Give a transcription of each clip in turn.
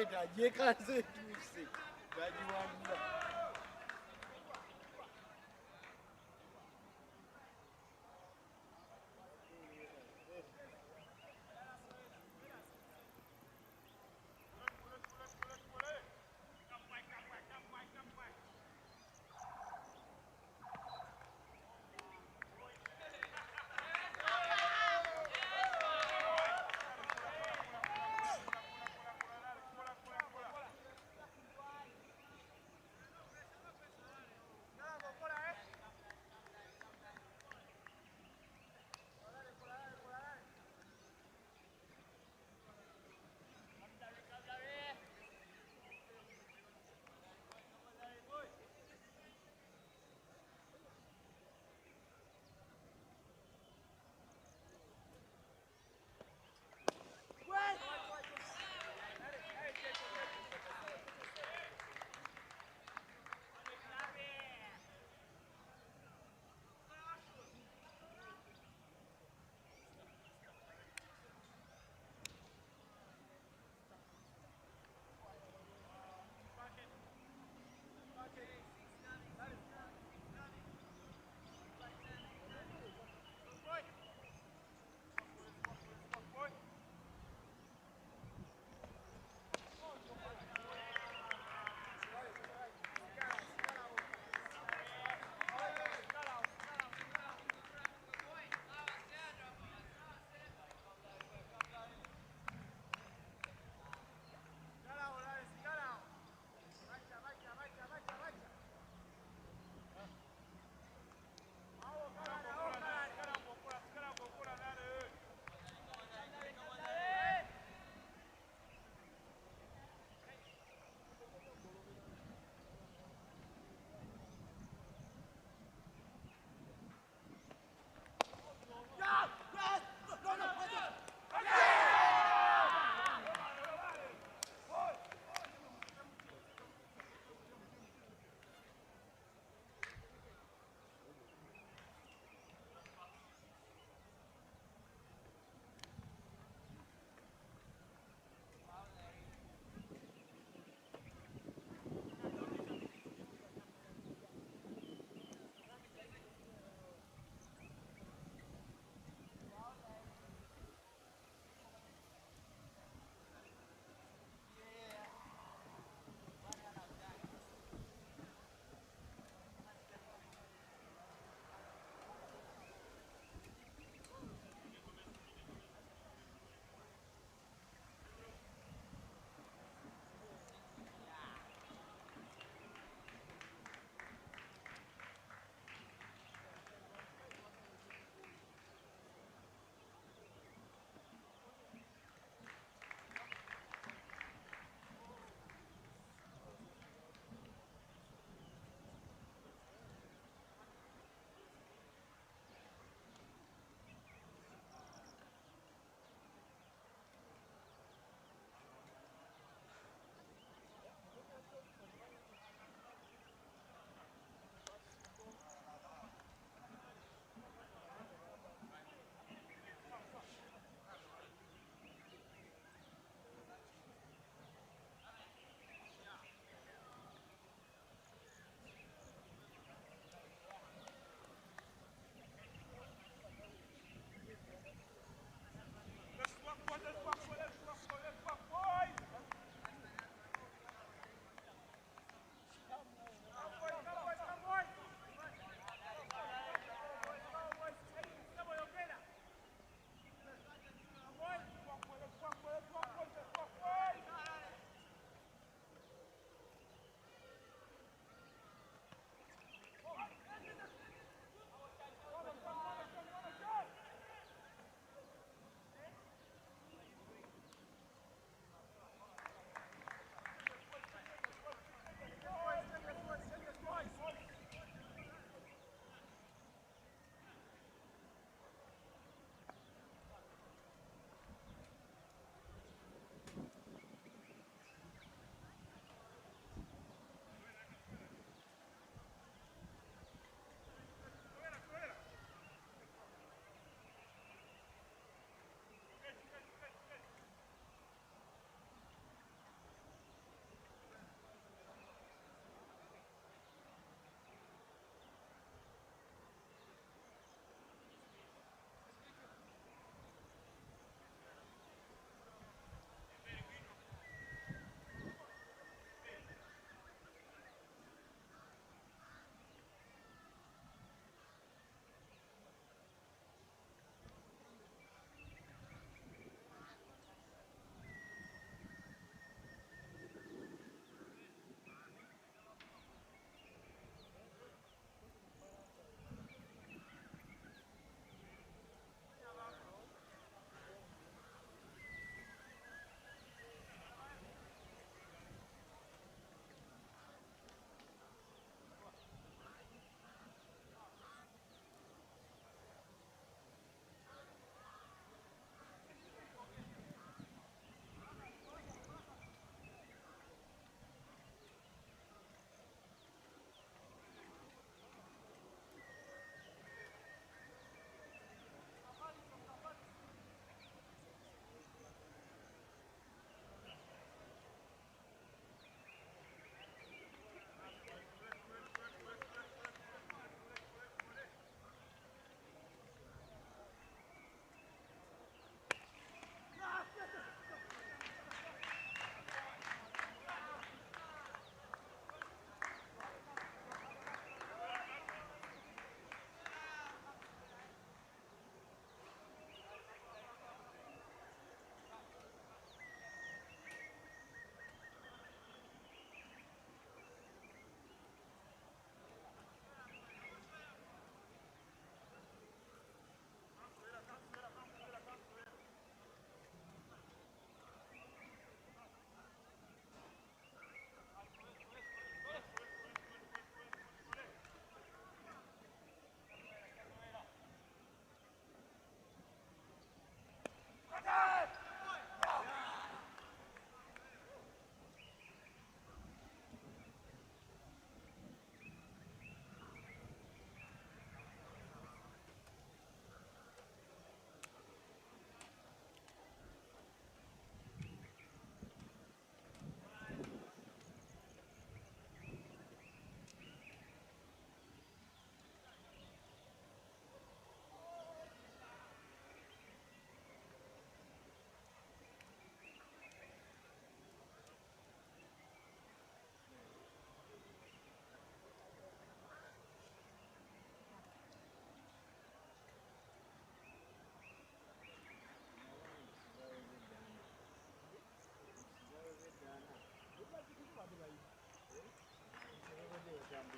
Leta jekaze tuise. Gaji wanda.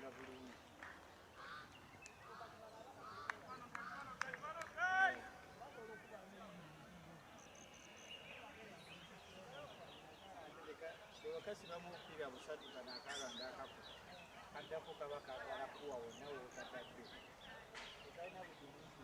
batambula bulungi. Wakati bamupiira busatu kana akalanga akakuta kaddako kaba kakalakuwa wonna wootadadde tekalina bujulizi.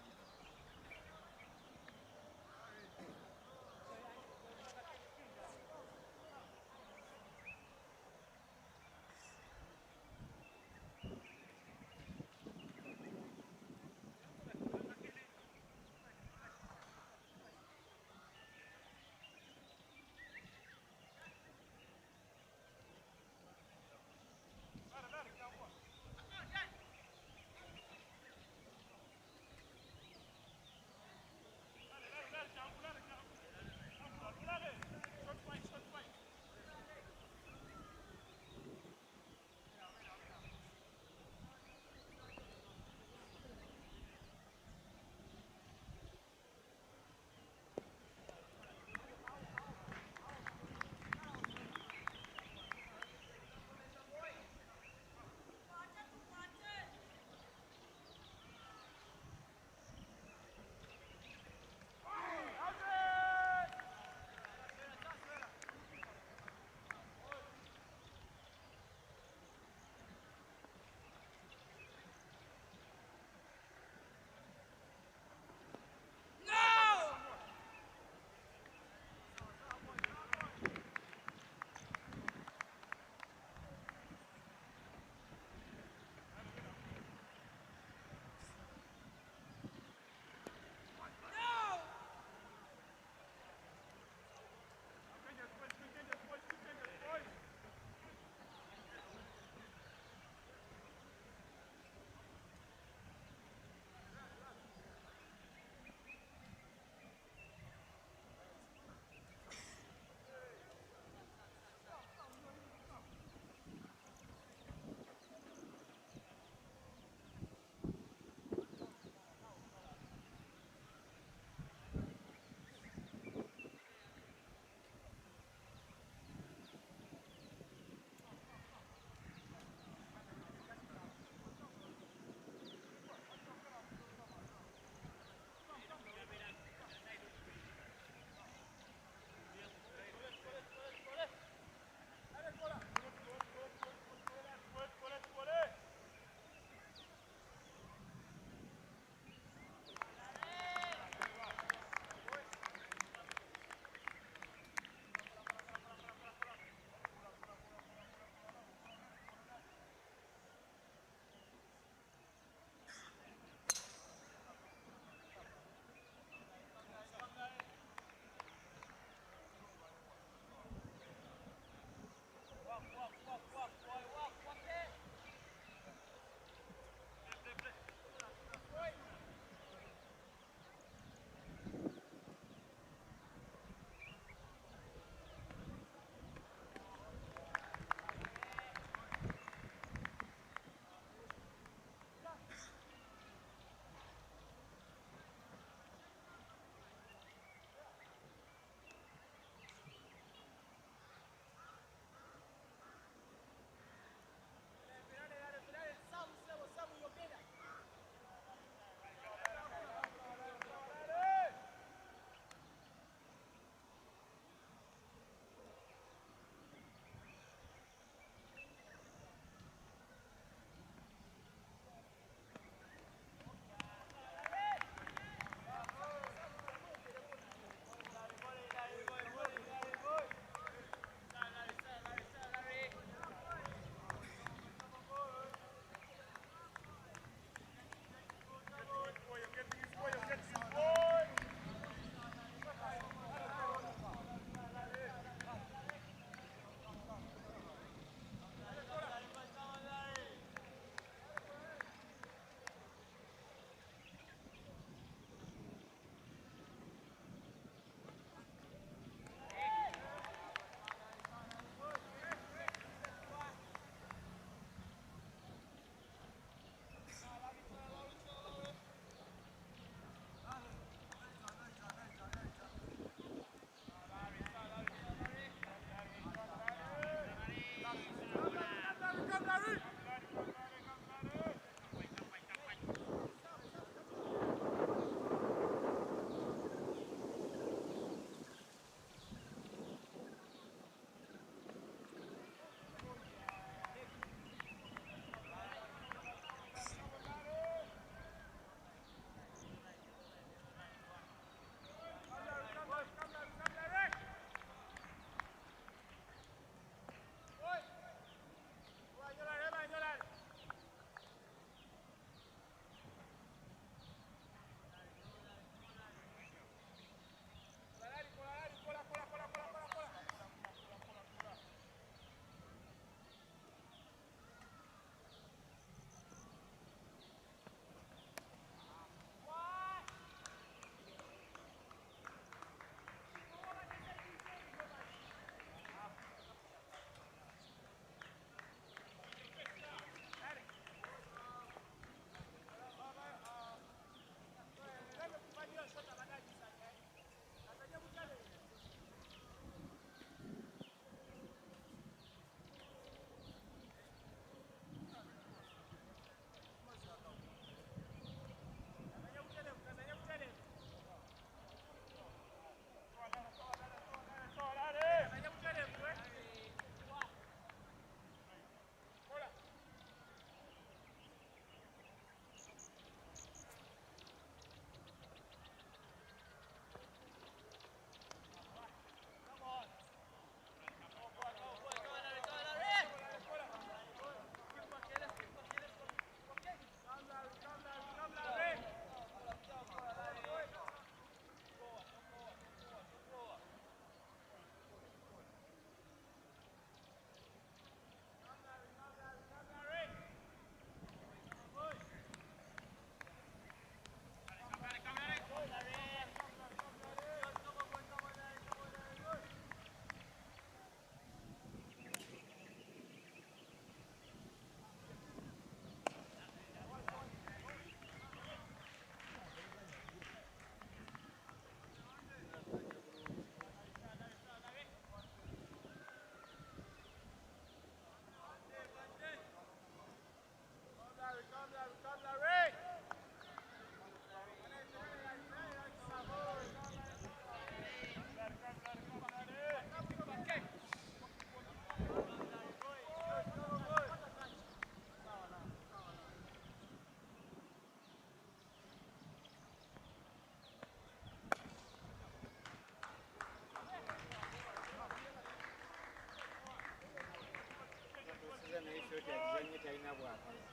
bw'akazi.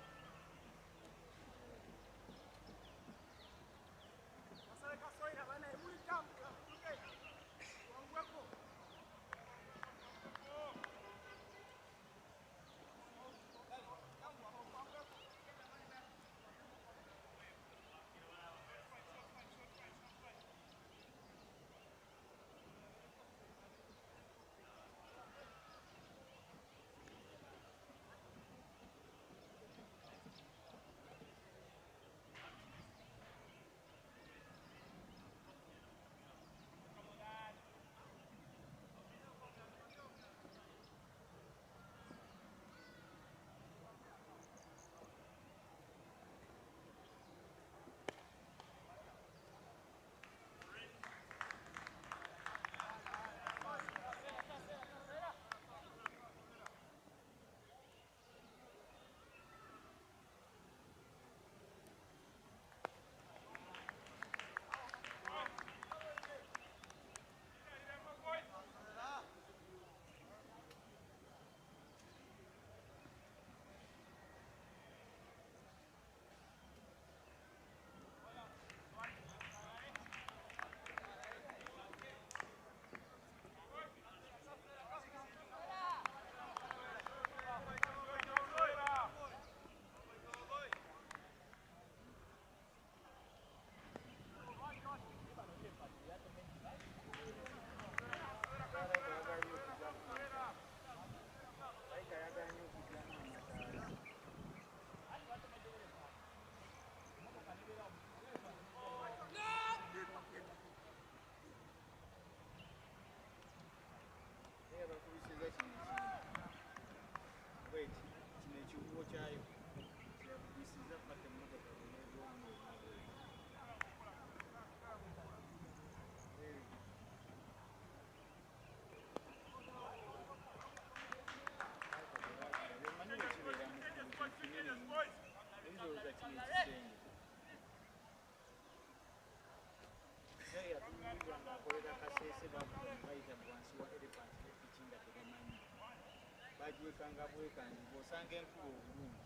Bajwekanga bwekanzi bw'osanga enkuba obulungi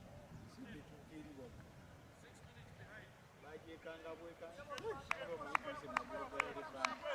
sibituukiribwa bajwekanga bwekanzi obamuikuse mugologolerevanga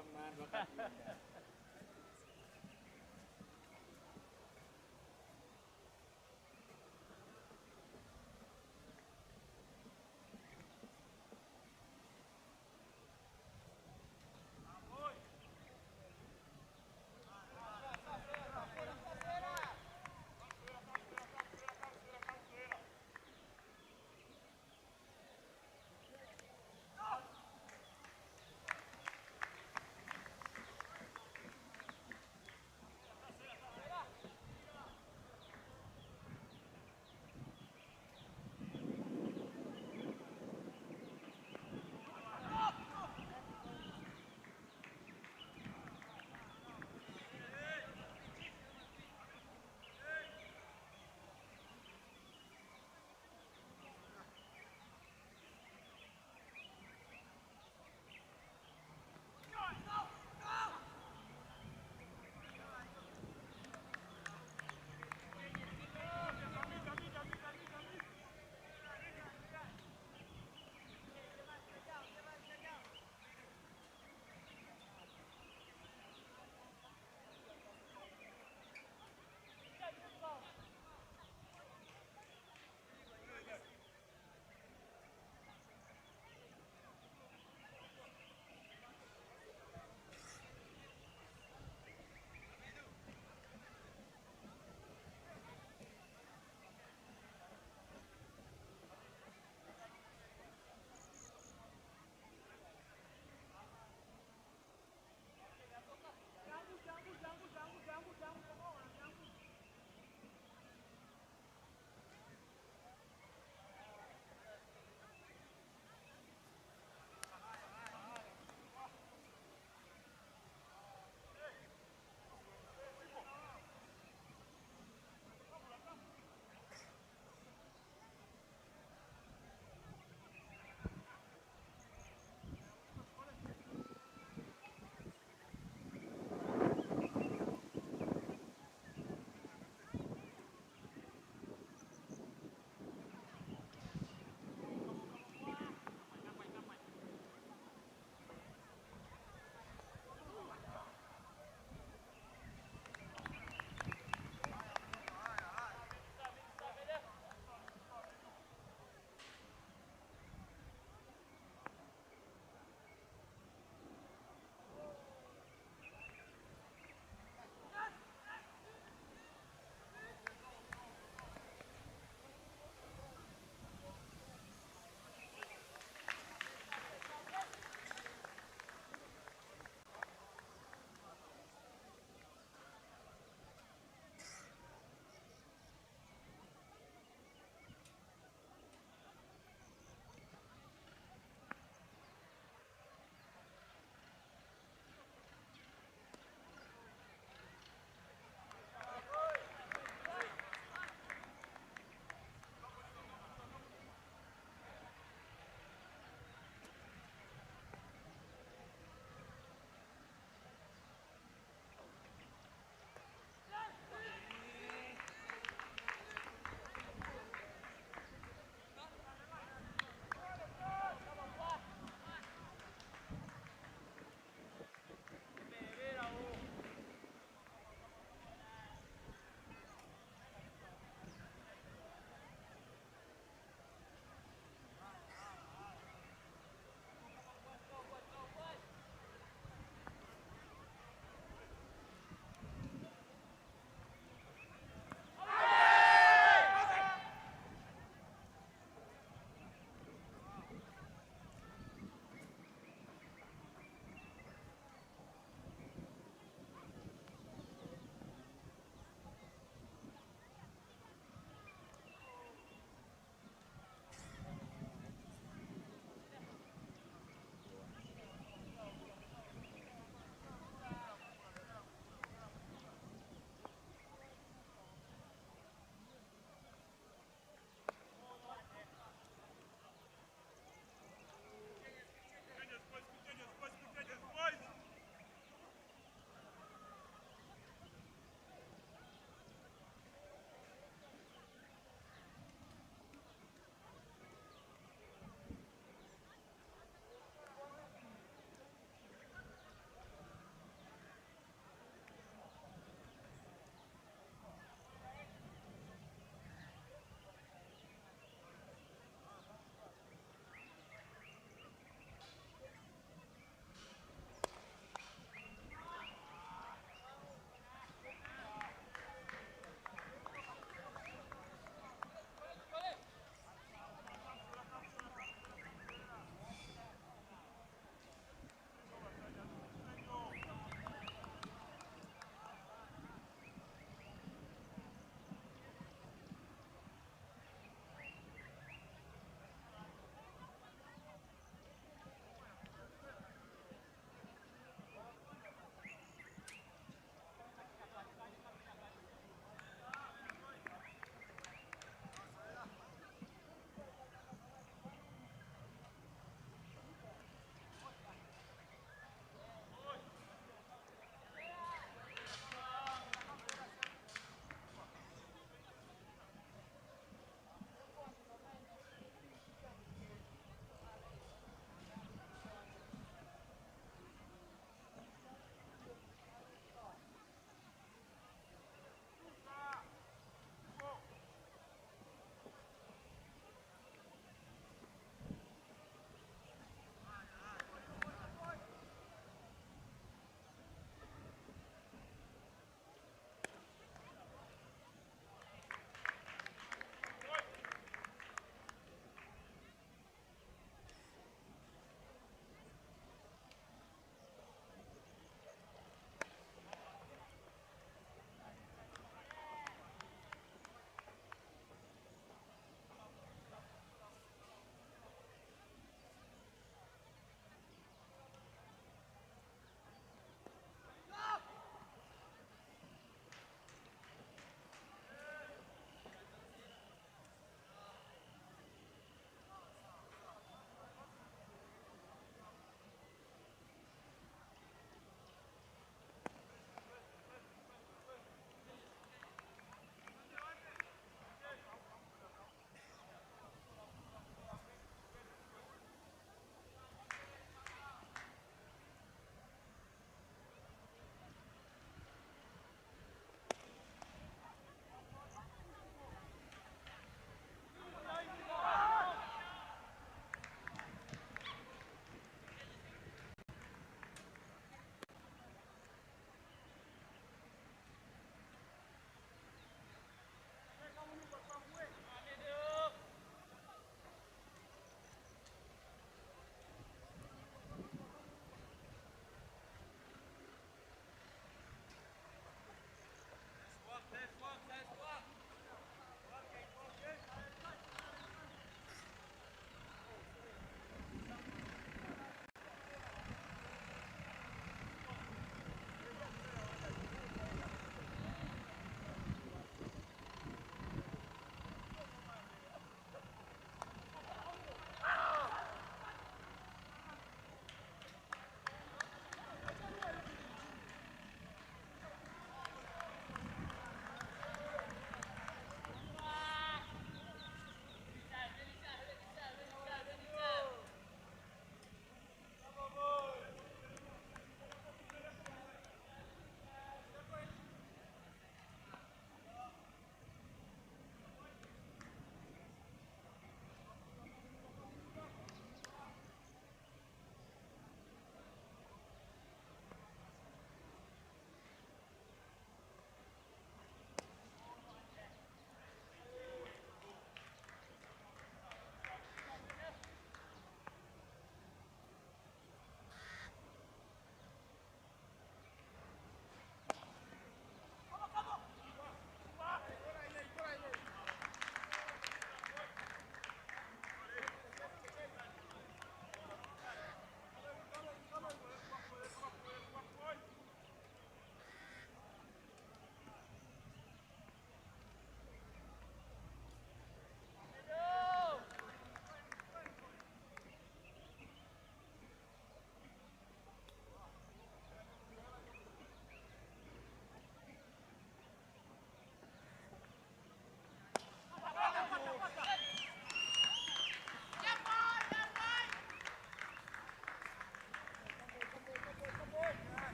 wamandwa Katinda.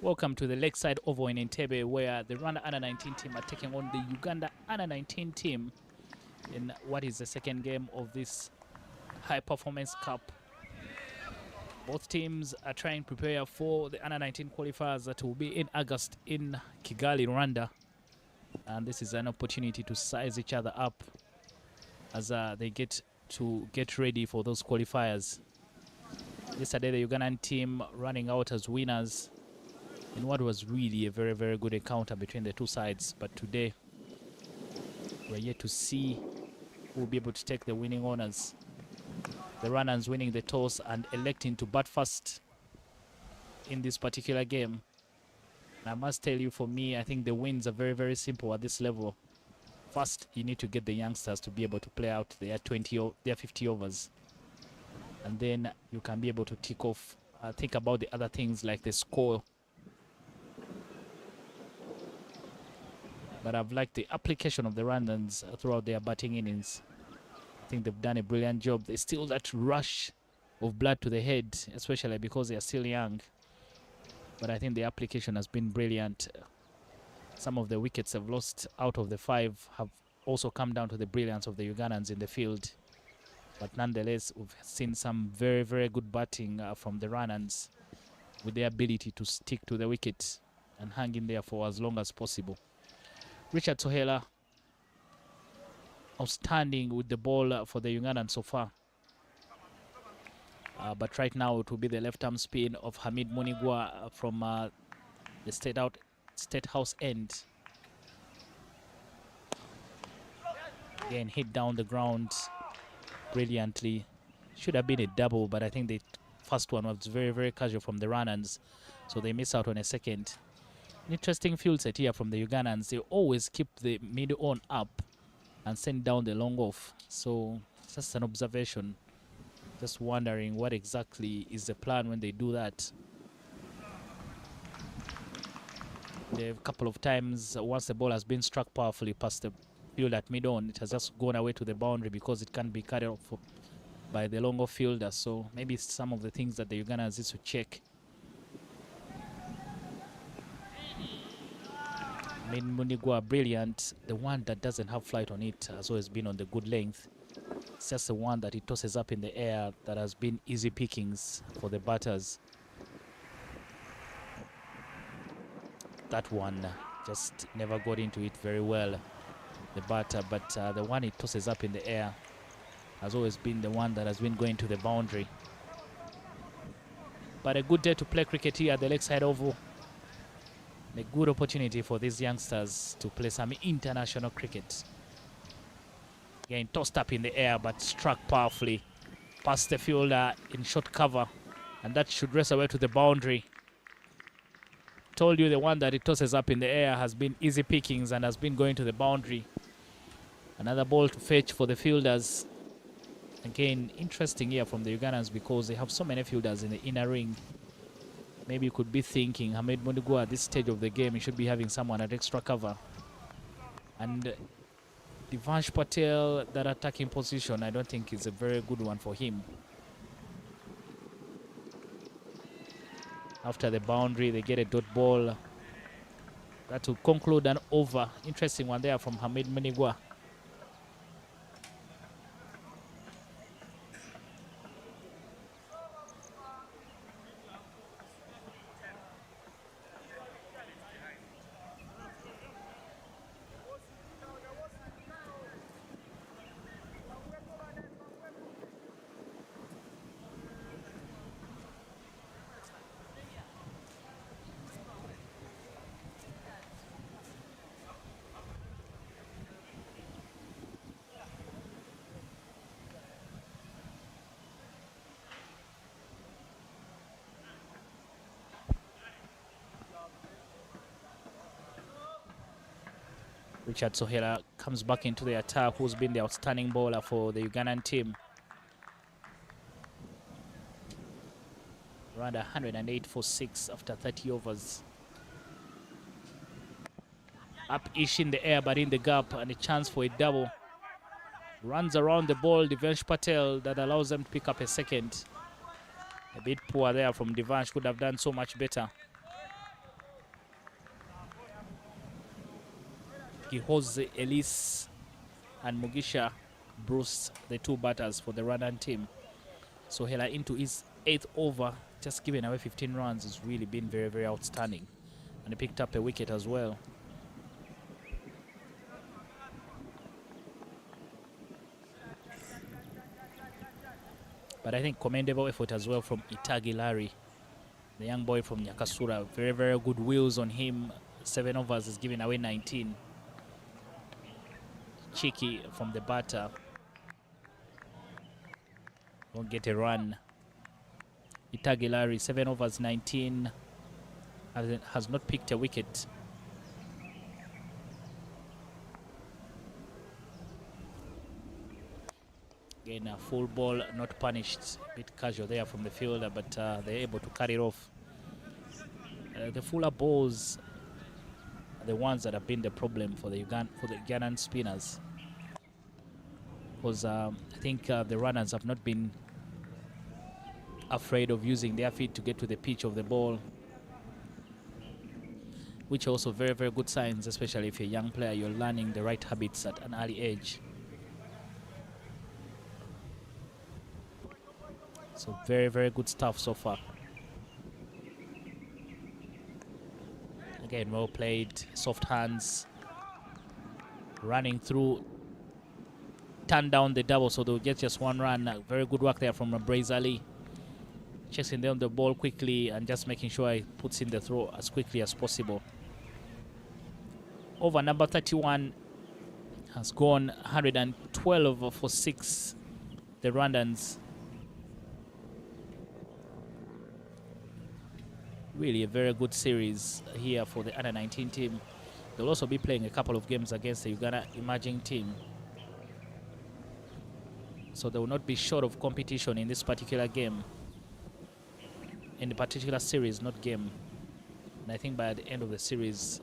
Welcome to the Lakeside Oval in Entebbe, where the Rwanda Under-19 team are taking on the Uganda Under-19 team in what is the second game of this High Performance Cup. Both teams are trying to prepare for the Under-19 qualifiers that will be in August in Kigali, Rwanda. And this is an opportunity to size each other up as they get ready for those qualifiers. Yesterday, the Ugandan team running out as winners in what was really a very, very good encounter between the two sides. But today, we're yet to see who will be able to take the winning honors. The Rwandans winning the toss and electing to bat first in this particular game. And I must tell you, for me, I think the wins are very, very simple at this level. First, you need to get the youngsters to be able to play out their 50 overs. And then you can be able to tick off, think about the other things like the score. But I've liked the application of the Rwandans throughout their batting innings. I think they've done a brilliant job. There's still that rush of blood to the head, especially because they are still young. But I think the application has been brilliant. Some of the wickets they've lost out of the 5 have also come down to the brilliance of the Ugandans in the field. But nonetheless, we've seen some very, very good batting from the Rwandans with their ability to stick to the wicket and hang in there for as long as possible. Richard Sohela, outstanding with the ball for the Ugandan so far. But right now it will be the left-arm spin of Hamid Munigwa from the State House end. Again, hit down the ground brilliantly. Should have been a double, but I think the first one was very, very casual from the Rwandans, so they miss out on a second. Interesting field set here from the Ugandans. They always keep the middle on up and send down the long off. So just an observation. Just wondering what exactly is the plan when they do that. A couple of times, once the ball has been struck powerfully past the field at mid-on, it has just gone away to the boundary because it can't be carried off by the long off fielder. So maybe some of the things that the Ugandans need to check. Munigwa, brilliant. The one that doesn't have flight on it has always been on the good length. It's just the one that he tosses up in the air that has been easy pickings for the batters. That one just never got into it very well, the batter, but the one he tosses up in the air has always been the one that has been going to the boundary. But a good day to play cricket here at the Lakeside Oval. A good opportunity for these youngsters to play some international cricket. Again, tossed up in the air, but struck powerfully past the fielder in short cover. And that should race away to the boundary. Told you the one that it tosses up in the air has been easy pickings and has been going to the boundary. Another ball to fetch for the fielders. Again, interesting here from the Ugandans because they have so many fielders in the inner ring. Maybe you could be thinking Hamid Munigwa at this stage of the game, he should be having someone at extra cover. And Divansh Patel, that attacking position, I don't think is a very good one for him. After the boundary, they get a dot ball. That will conclude an over. Interesting one there from Hamid Munigwa. Richard Sohela comes back into the attack, who's been the outstanding bowler for the Ugandan team. Around 108 for 6 after 30 overs. Up-ish in the air, but in the gap, and a chance for a double. Runs around the ball, Divansh Patel, that allows them to pick up a second. A bit poor there from Divansh, could have done so much better. Gihoze Elise and Mugisha Bruce, the two batters for the Rwandan team. So Hela into his 8th over, just giving away 15 runs, has really been very, very outstanding. And he picked up a wicket as well. But I think commendable effort as well from Itagi Larry, the young boy from Nyakasura. Very, very good wheels on him. 7 overs is giving away 19. Cheeky from the batter. Won't get a run. Itagi Larry, 7 overs, 19. Has not picked a wicket. Again, a full ball, not punished. A bit casual there from the fielder, but they're able to cut it off. The fuller balls are the ones that have been the problem for the Ugandan spinners. Because I think the runners have not been afraid of using their feet to get to the pitch of the ball, which are also very, very good signs, especially if you're a young player, you're learning the right habits at an early age. So very, very good stuff so far. Again, well played, soft hands, running through, turn down the double so they'll get just 1 run. Very good work there from Brazali, chasing down the ball quickly and just making sure he puts in the throw as quickly as possible. Over number 31 has gone 112 for 6, the Rwandans. Really a very good series here for the under-19 team. They'll also be playing a couple of games against the Uganda emerging team. So they will not be short of competition in this particular game, in the particular series, not game. And I think by the end of the series,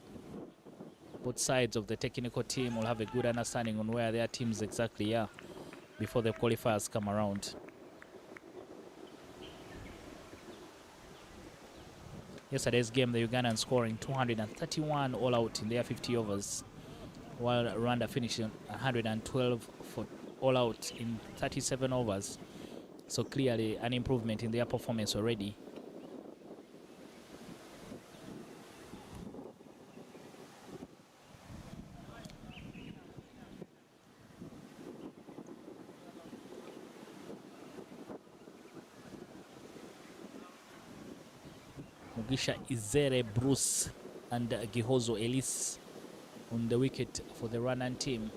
both sides of the technical team will have a good understanding on where their teams exactly are before the qualifiers come around. Yesterday's game, the Ugandans scoring 231 all out in their 50 overs, while Rwanda finishing 112 for all out in 37 overs. So clearly an improvement in their performance already. Mugisha Izere Bruce and Gihozo Elise on the wicket for the Rwandan team.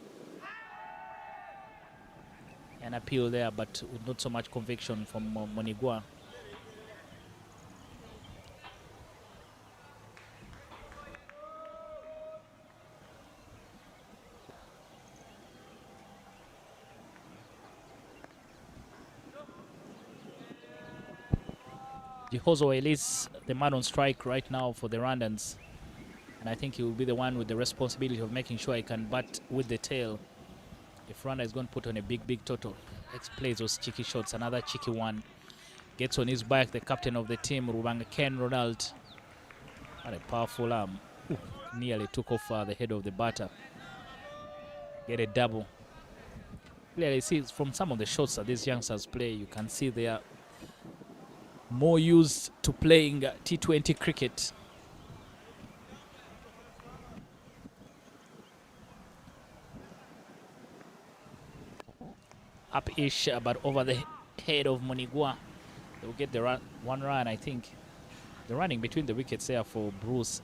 An appeal there, but with not so much conviction from Monigua. Gihozo Elise, the man on strike right now for the Rwandans. And I think he will be the one with the responsibility of making sure he can bat with the tail. If Rwanda is going to put on a big, big total, X plays those cheeky shots. Another cheeky one. Gets on his back, the captain of the team, Rubanga Ken Ronald. What a powerful arm. Nearly took off the head of the batter. Get a double. Clearly, see from some of the shots that these youngsters play, you can see they are more used to playing T20 cricket. Up-ish, but over the head of Monigua. They will get the 1 run, I think. The running between the wickets there for Bruce.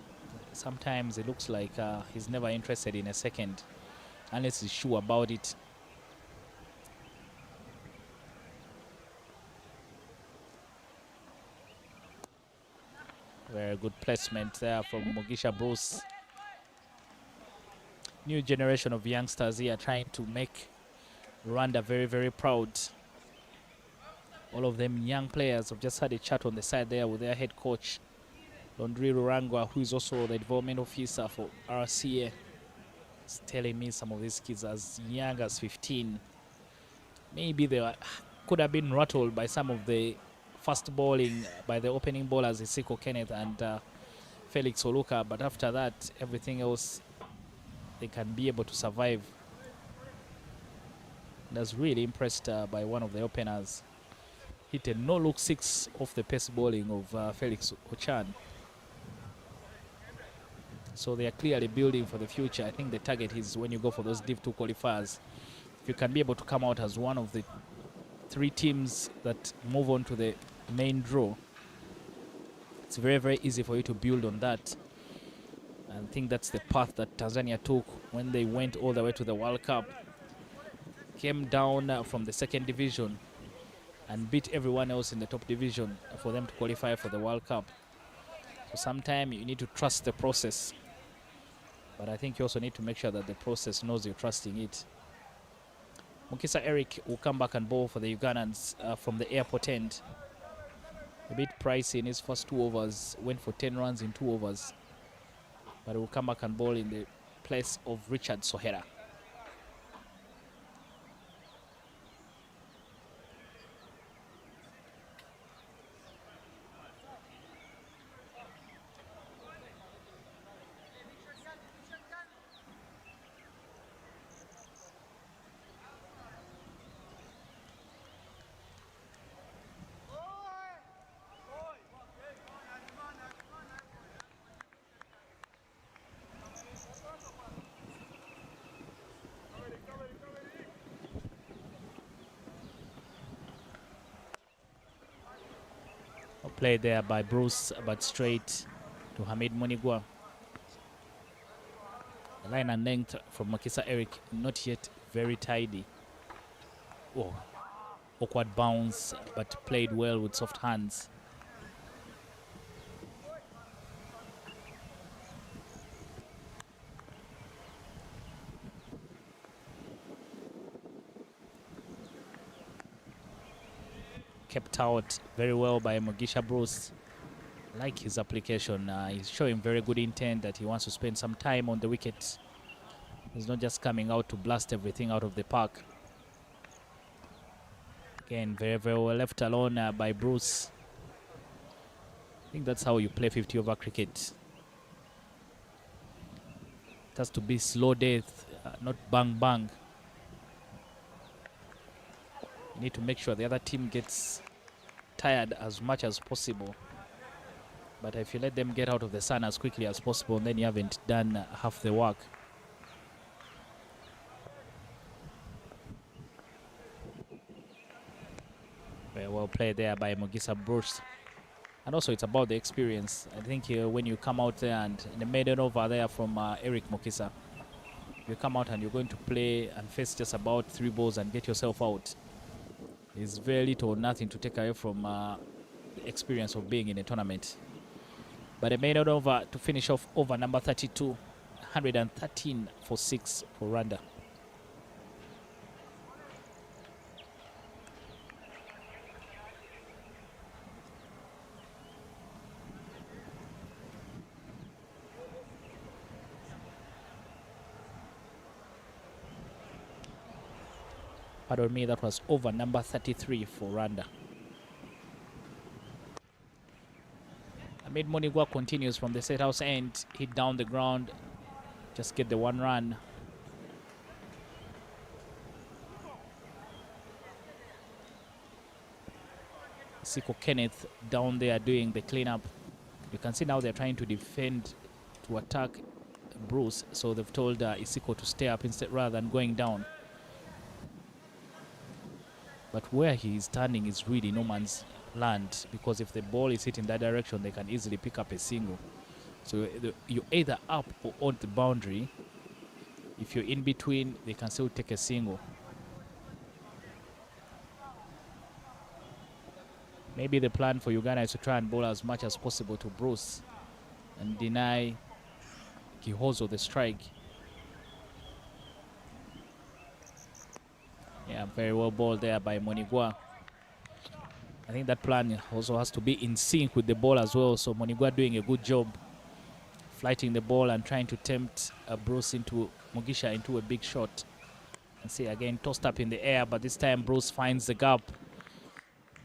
Sometimes it looks like he's never interested in a second, unless he's sure about it. Very good placement there from Mugisha Bruce. New generation of youngsters here trying to make Rwanda very, very proud. All of them young players. I've just had a chat on the side there with their head coach, Londri Rurangwa, who is also the development officer for RCA. He's telling me some of these kids as young as 15. Maybe they could have been rattled by some of the fast bowling by the opening bowlers, Isiko Kenneth and Felix Oluka, but after that, everything else they can be able to survive. I was really impressed by one of the openers. Hit a no-look 6 off the pace bowling of Felix Ochan. So they are clearly building for the future. I think the target is when you go for those Div 2 qualifiers, if you can be able to come out as one of the 3 teams that move on to the main draw, it's very, very easy for you to build on that. And I think that's the path that Tanzania took when they went all the way to the World Cup. Came down from the 2nd division and beat everyone else in the top division for them to qualify for the World Cup. So sometimes you need to trust the process. But I think you also need to make sure that the process knows you're trusting it. Mukisa Eric will come back and bowl for the Ugandans from the airport end. A bit pricey in his first 2 overs, went for 10 runs in 2 overs. But he will come back and bowl in the place of Richard Sohera. Played there by Bruce, but straight to Hamid Monigwa. The line and length from Mukisa Eric, not yet very tidy. Oh, awkward bounce, but played well with soft hands. Kept out very well by Mugisha Bruce. I like his application. He's showing very good intent that he wants to spend some time on the wicket. He's not just coming out to blast everything out of the park. Again, very, very well left alone by Bruce. I think that's how you play 50 over cricket. It has to be slow death, not bang bang. You need to make sure the other team gets tired as much as possible. But if you let them get out of the sun as quickly as possible, then you haven't done half the work. Very well played there by Mugisa Bruce. And also it's about the experience. I think when you come out there and in the maiden over there from Eric Mukisa, you come out and you're going to play and face just about 3 balls and get yourself out. There's very little or nothing to take away from the experience of being in a tournament. But they made it over to finish off over number 32, 113 for 6 for RWANDA. Pardon me, that was over number 33 for RWANDA. Hamid Monigwa continues from the set house end, hit down the ground, just get the 1 run. Siko Kenneth down there doing the cleanup. You can see now they're trying to defend, to attack Bruce, so they've told Isiko to stay up instead rather than going down. But where he is standing is really no man's land, because if the ball is hit in that direction, they can easily pick up a single. So you're either up or on the boundary. If you're in between, they can still take a single. Maybe the plan for Uganda is to try and bowl as much as possible to Bruce and deny Kihozo the strike. Yeah, very well bowled there by Monigwa. I think that plan also has to be in sync with the ball as well. So Monigwa doing a good job flighting the ball and trying to tempt Bruce into Mugisha into a big shot. And see again tossed up in the air, but this time Bruce finds the gap.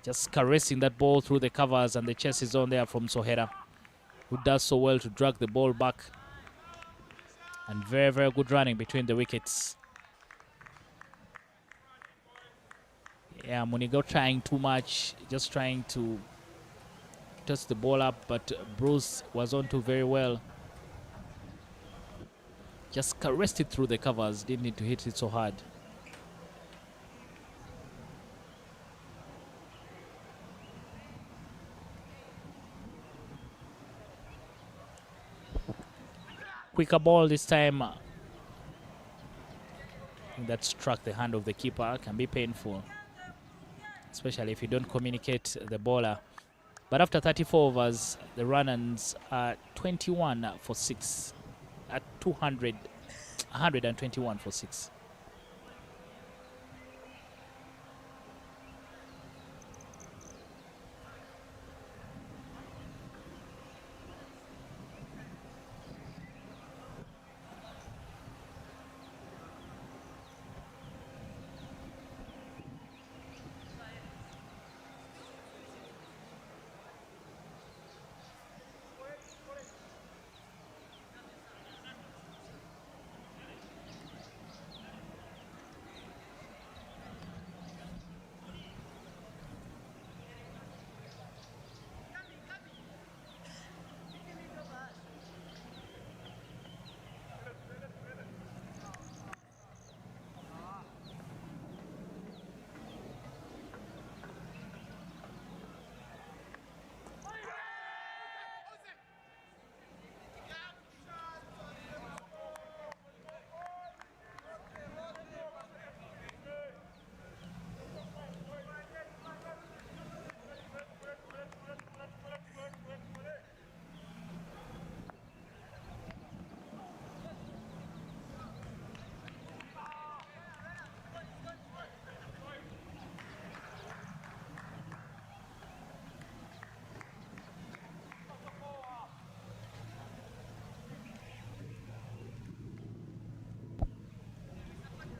Just caressing that ball through the covers, and the chase is on there from Sohera, who does so well to drag the ball back. And very, very good running between the wickets. Yeah, Munigo trying too much, just trying to toss the ball up, but Bruce was on to very well. Just caressed it through the covers, didn't need to hit it so hard. Quicker ball this time. That struck the hand of the keeper. Can be painful, especially if you don't communicate the bowler. But after 34 overs, the runners are 21 for 6 at 121 for 6.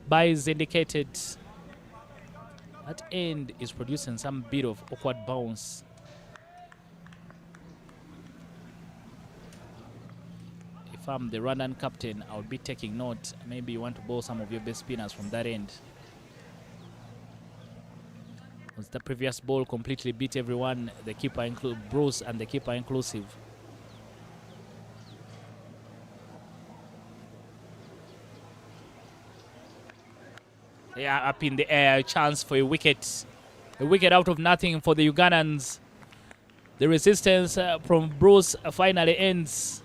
By is indicated. That end is producing some bit of awkward bounce. If I'm the Rwandan captain, I would be taking note. Maybe you want to bowl some of your best spinners from that end. Was the previous ball completely beat everyone, the keeper Bruce and the keeper inclusive. Yeah, up in the air, chance for a wicket. A wicket out of nothing for the Ugandans. The resistance from Bruce finally ends.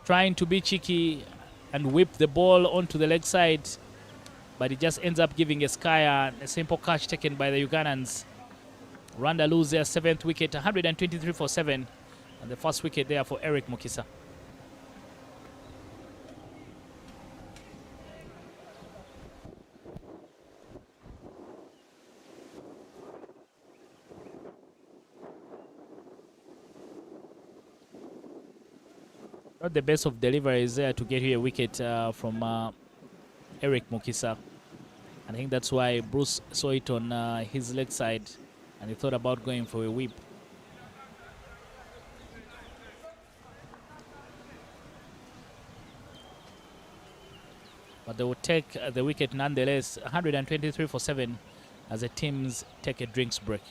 Trying to be cheeky and whip the ball onto the leg side. But it just ends up giving a Skyer a simple catch taken by the Ugandans. Rwanda lose their 7th wicket, 123 for 7. And the first wicket there for Eric Mukisa. Not the best of deliveries there to get here a wicket from Eric Mukisa. I think that's why Bruce saw it on his leg side and he thought about going for a whip. But they will take the wicket nonetheless, 123 for 7 as the teams take a drinks break.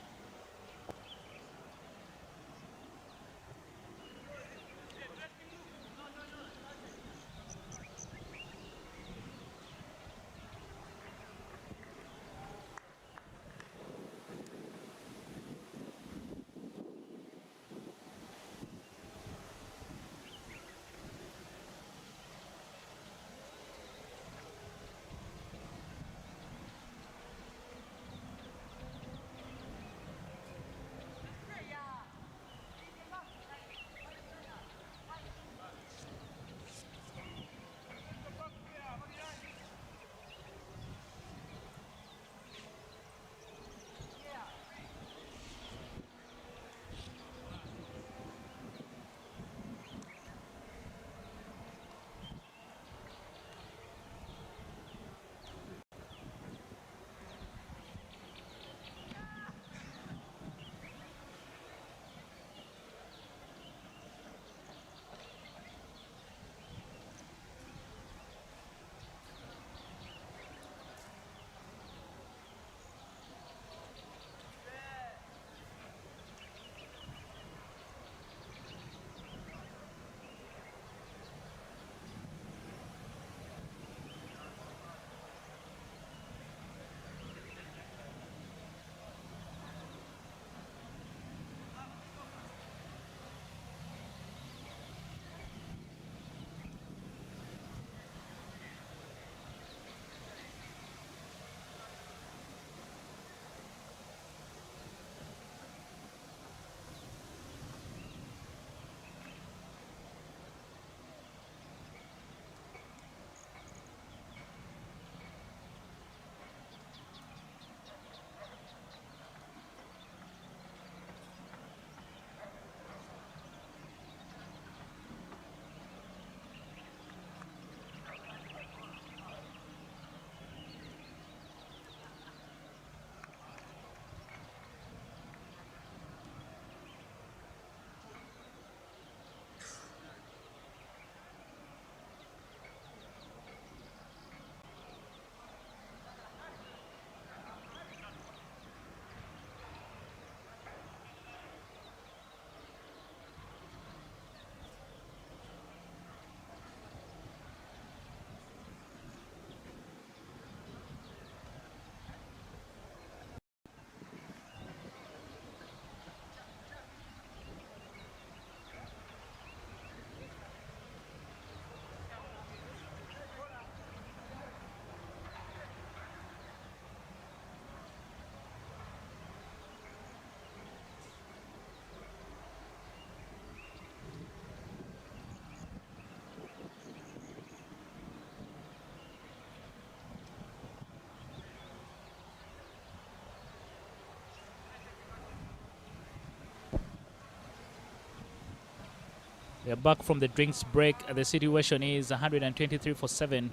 We are back from the drinks break. The situation is 123 for 7.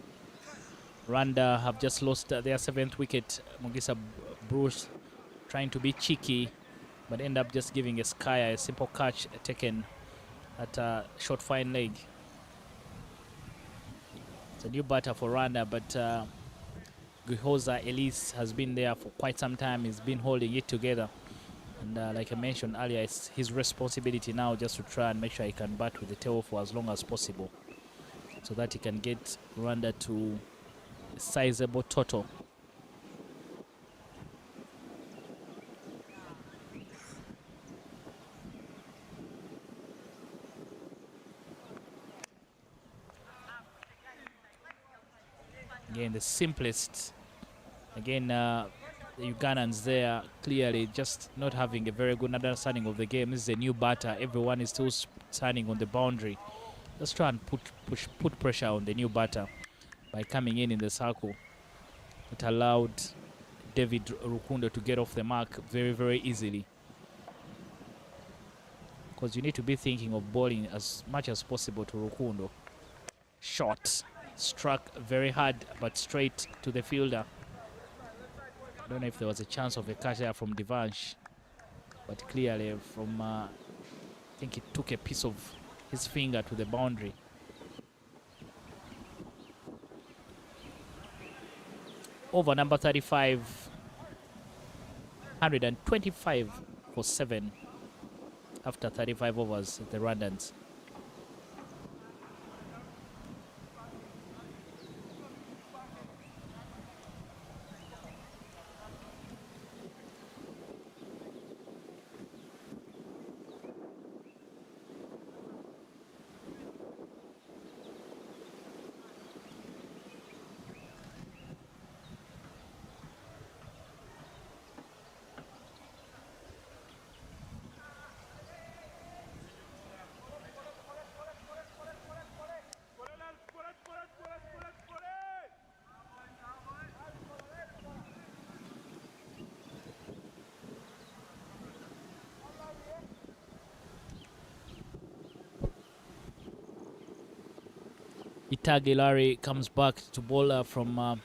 Rwanda have just lost their 7th wicket. Mugisa Bruce trying to be cheeky, but end up just giving a Skyer a simple catch taken at a short fine leg. It's a new batter for Rwanda, but Gihoza Elise has been there for quite some time. He's been holding it together. And like I mentioned earlier, it's his responsibility now just to try and make sure he can bat with the tail for as long as possible so that he can get Rwanda to a sizable total. Again, the simplest. Again, the Ugandans there clearly just not having a very good understanding of the game. This is a new batter. Everyone is still standing on the boundary. Let's try and put pressure on the new batter by coming in the circle. It allowed David Rukundo to get off the mark very, very easily. Because you need to be thinking of bowling as much as possible to Rukundo. Shot. Struck very hard, but straight to the fielder. I don't know if there was a chance of a catch there from Divansh, but clearly from, I think it took a piece of his finger to the boundary. Over number 35, 125 for 7 after 35 overs, the Rwandans. Itagilari comes back to bowl from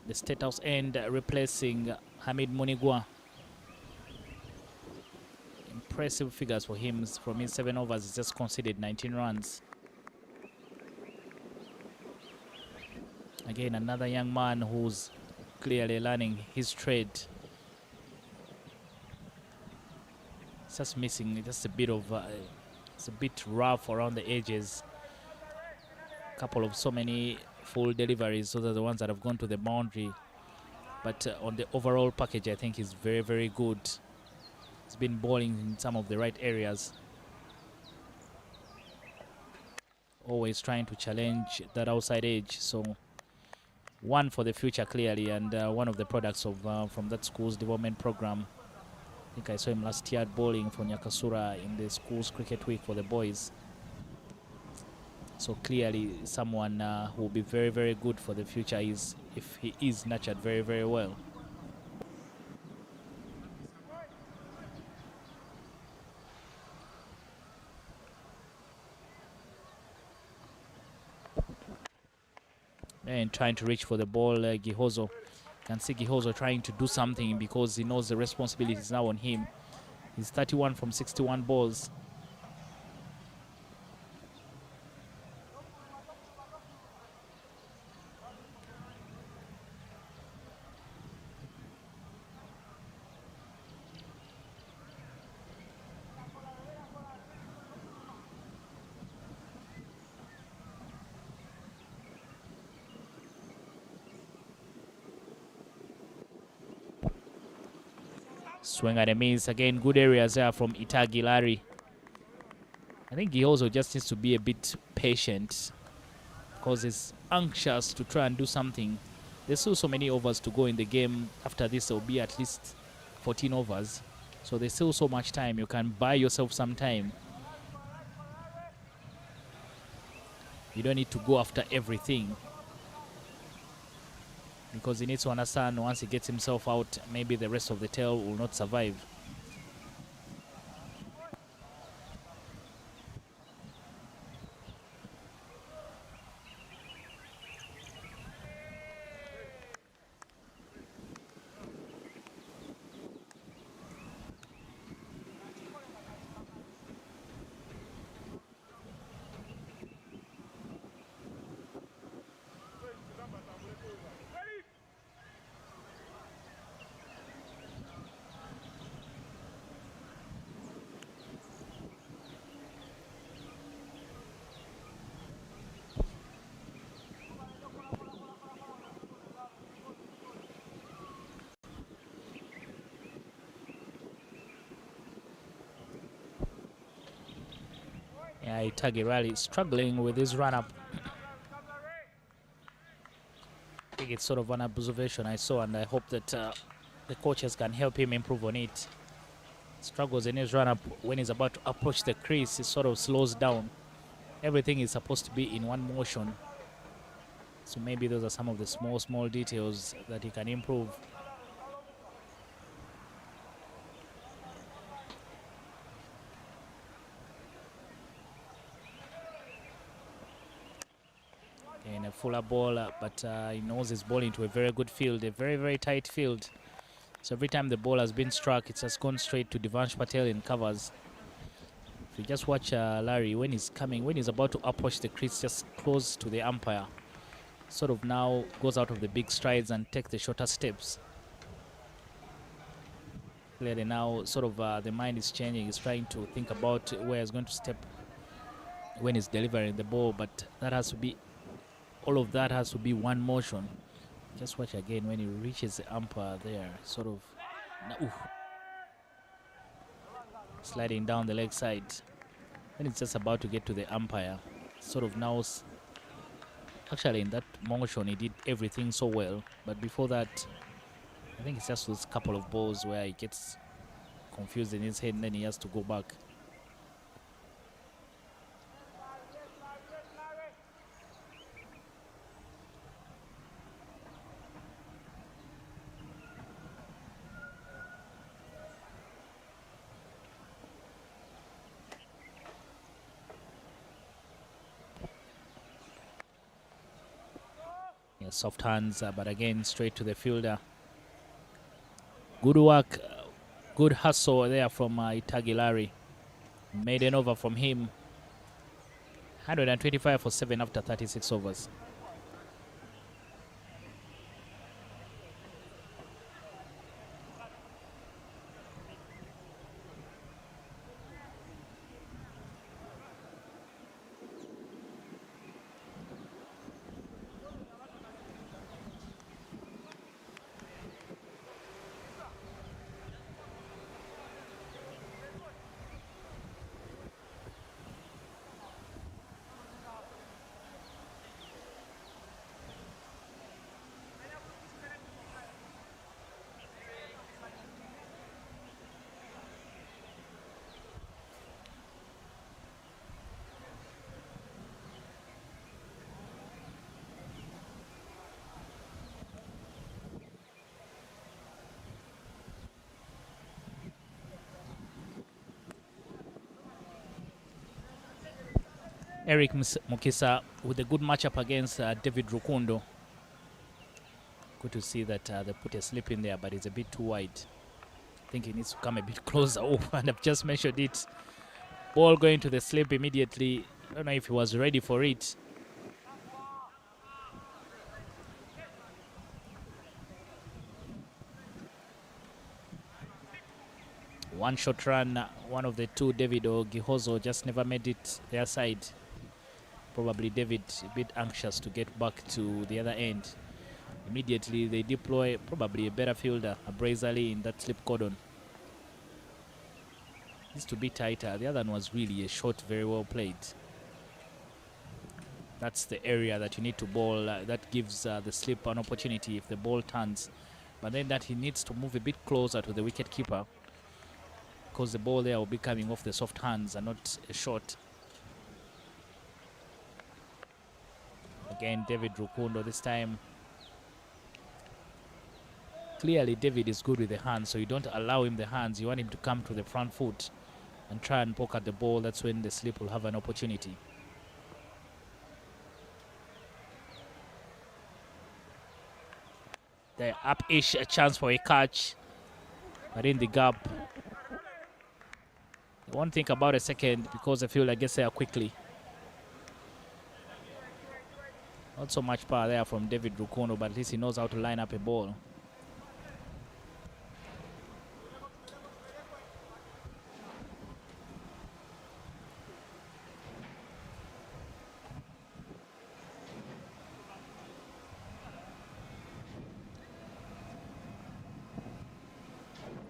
the State House end, replacing Hamid Munigwa. Impressive figures for him. From his 7 overs, he's just conceded 19 runs. Again, another young man who's clearly learning his trade. It's just missing just a bit of, it's a bit rough around the edges. Couple of so many full deliveries, those are the ones that have gone to the boundary, but on the overall package I think he's very, very good. He's been bowling in some of the right areas, always trying to challenge that outside edge. So one for the future clearly, and one of the products of from that school's development program. I think I saw him last year bowling for Nyakasura in the school's cricket week for the boys. So clearly someone who will be very, very good for the future is if he is nurtured very, very well. And trying to reach for the ball, Gihozo. Can see Gihozo trying to do something because he knows the responsibility is now on him. He's 31 from 61 balls. Swing and a miss. Again, good areas there from Itagilari. I think he also just needs to be a bit patient because he's anxious to try and do something. There's still so many overs to go in the game. After this, there will be at least 14 overs. So there's still so much time. You can buy yourself some time. You don't need to go after everything, because he needs to understand once he gets himself out, maybe the rest of the tail will not survive. Itagi Rally struggling with his run-up. I think it's sort of an observation I saw, and I hope that the coaches can help him improve on it. Struggles in his run-up when he's about to approach the crease. He sort of slows down. Everything is supposed to be in one motion. So maybe those are some of the small details that he can improve. And a fuller ball, but he knows his ball into a very good field, a very tight field. So every time the ball has been struck, it's just gone straight to Devansh Patel in covers. If you just watch Larry, when he's about to approach the crease just close to the umpire, sort of now goes out of the big strides and takes the shorter steps. Clearly now sort of the mind is changing. He's trying to think about where he's going to step when he's delivering the ball, but that has to be, all of that has to be one motion. Just watch again when he reaches the umpire there, sort of sliding down the leg side. When it's just about to get to the umpire, sort of now, actually in that motion he did everything so well, but before that I think it's just those couple of balls where he gets confused in his head and then he has to go back. Yeah, soft hands, but again straight to the fielder. Good work, good hustle there from Itagi Larry. Made an over from him. 125 for 7 after 36 overs. Eric Mukisa with a good matchup against David Rukundo. Good to see that they put a slip in there, but it's a bit too wide. I think he needs to come a bit closer. Oh, and I've just mentioned it. Ball going to the slip immediately. I don't know if he was ready for it. One shot run, one of the two, David or Gihozo, just never made it their side. Probably David a bit anxious to get back to the other end. Immediately they deploy probably a better fielder, a Brazali in that slip cordon. Needs to be tighter. The other one was really a shot, very well played. That's the area that you need to bowl. That gives the slip an opportunity if the ball turns. But then that he needs to move a bit closer to the wicket keeper, because the ball there will be coming off the soft hands and not a shot. Again, David Rukundo this time. Clearly, David is good with the hands, so you don't allow him the hands. You want him to come to the front foot and try and poke at the ball. That's when the slip will have an opportunity. The up-ish, a chance for a catch, but in the gap. You won't think about a second because the fielder gets there quickly. Not so much power there from David Rukundo, but at least he knows how to line up a ball.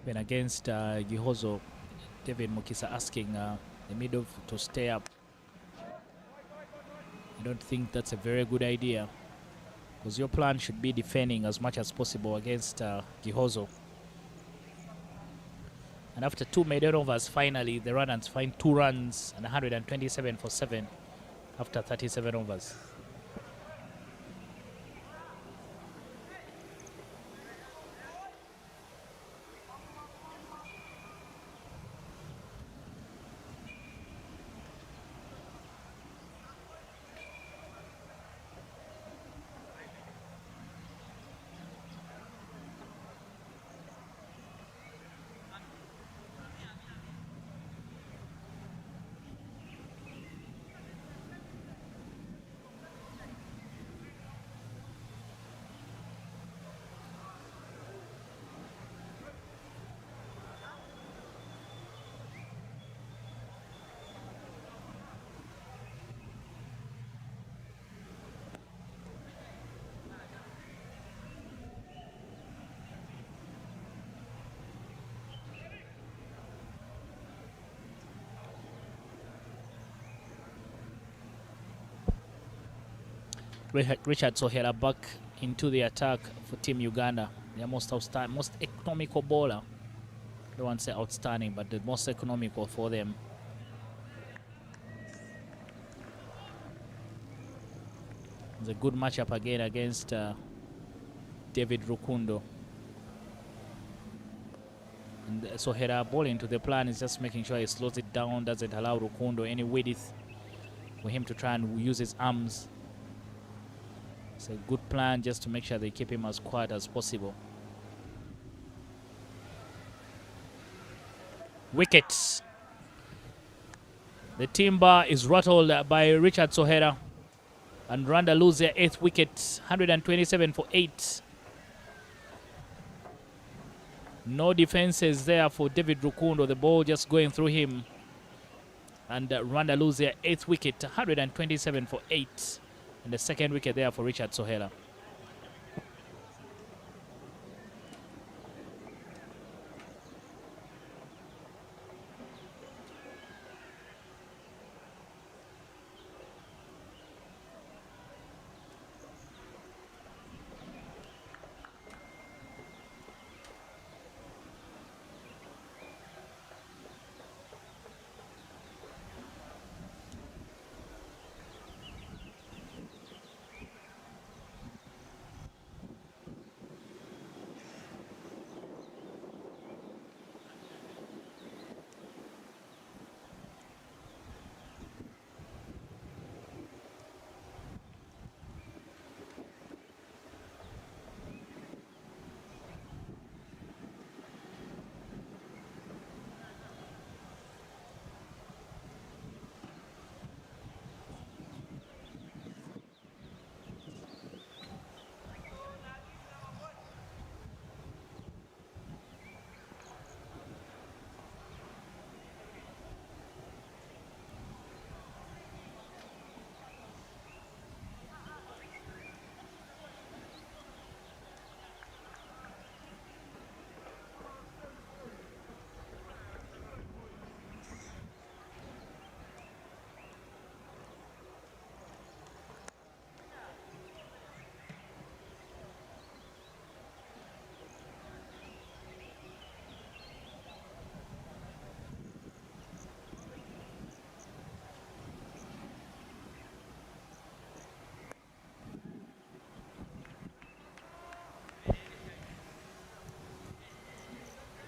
When against Gihozo, David Mukisa asking the middle to stay up I don't think that's a very good idea, because your plan should be defending as much as possible against Gihozo. And after 2 maiden overs, finally the runners find 2 runs and 127 for 7 after 37 overs. Richard Sohera back into the attack for Team Uganda. Their most outstanding, most economical bowler. I don't want to say outstanding, but the most economical for them. It's a good matchup again against David Rukundo. And Sohera bowling to the plan is just making sure he slows it down, doesn't allow Rukundo any width for him to try and use his arms. It's a good plan just to make sure they keep him as quiet as possible. Wickets. The timber is rattled by Richard Sohera, and Rwanda lose their 8th wicket, 127 for 8. No defenses there for David Rukundo, the ball just going through him. And Rwanda lose their 8th wicket, 127 for 8. And the 2nd wicket there for Richard Sohera.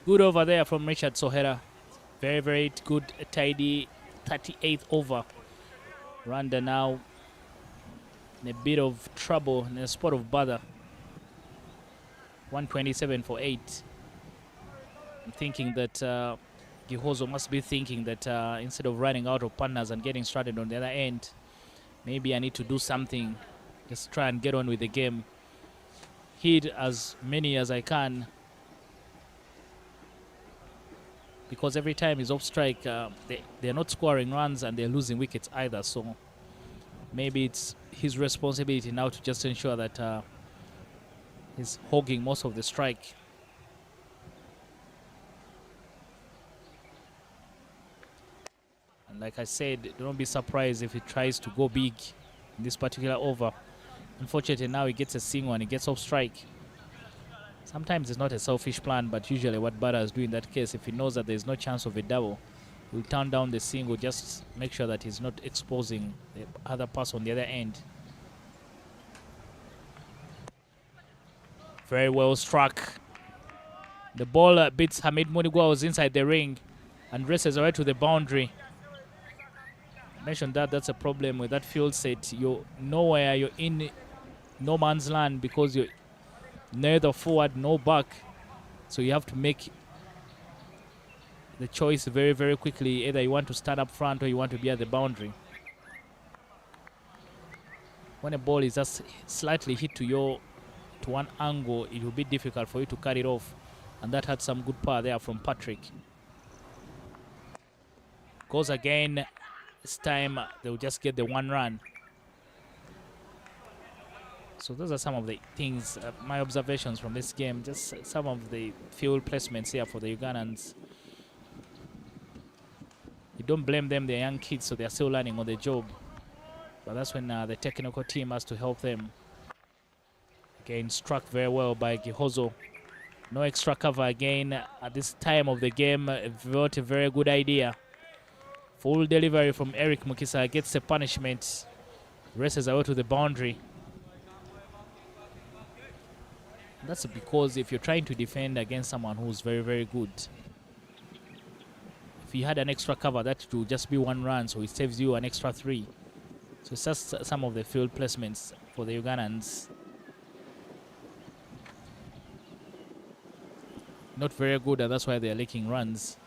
Good over there from Richard Sohera. Very, very good, tidy 38th over. Rwanda now in a bit of trouble, in a spot of bother. 127 for 8. I'm thinking that Gihozo must be thinking that instead of running out of partners and getting started on the other end, maybe I need to do something. Just try and get on with the game. Hit as many as I can. Because every time he's off strike, they're not scoring runs and they're losing wickets either. So maybe it's his responsibility now to just ensure that he's hogging most of the strike. And like I said, don't be surprised if he tries to go big in this particular over. Unfortunately, now he gets a single and he gets off strike. Sometimes it's not a selfish plan, but usually what batters do in that case, if he knows that there's no chance of a double, he'll turn down the single, just make sure that he's not exposing the other pass on the other end. Very well struck. The ball beats Hamid Munigwa, who's inside the ring, and races away to the boundary. I mentioned that that's a problem with that field set. You're nowhere, you're in no man's land because you're neither forward nor back. So you have to make the choice very, very quickly. Either you want to stand up front or you want to be at the boundary. When a ball is just slightly hit to one angle, it will be difficult for you to cut it off. And that had some good power there from Patrick. Goes again. This time they'll just get the 1 run. So those are some of the things, my observations from this game. Just some of the field placements here for the Ugandans. You don't blame them, they're young kids, so they're still learning on the job. But that's when the technical team has to help them. Again, struck very well by Gihozo. No extra cover again at this time of the game. A very good idea. Full delivery from Eric Mukisa, gets a punishment. Races away to the boundary. That's because if you're trying to defend against someone who's very, very good, if you had an extra cover, that would just be 1 run, so it saves you an extra 3. So it's just some of the field placements for the Ugandans. Not very good, and that's why they're leaking runs.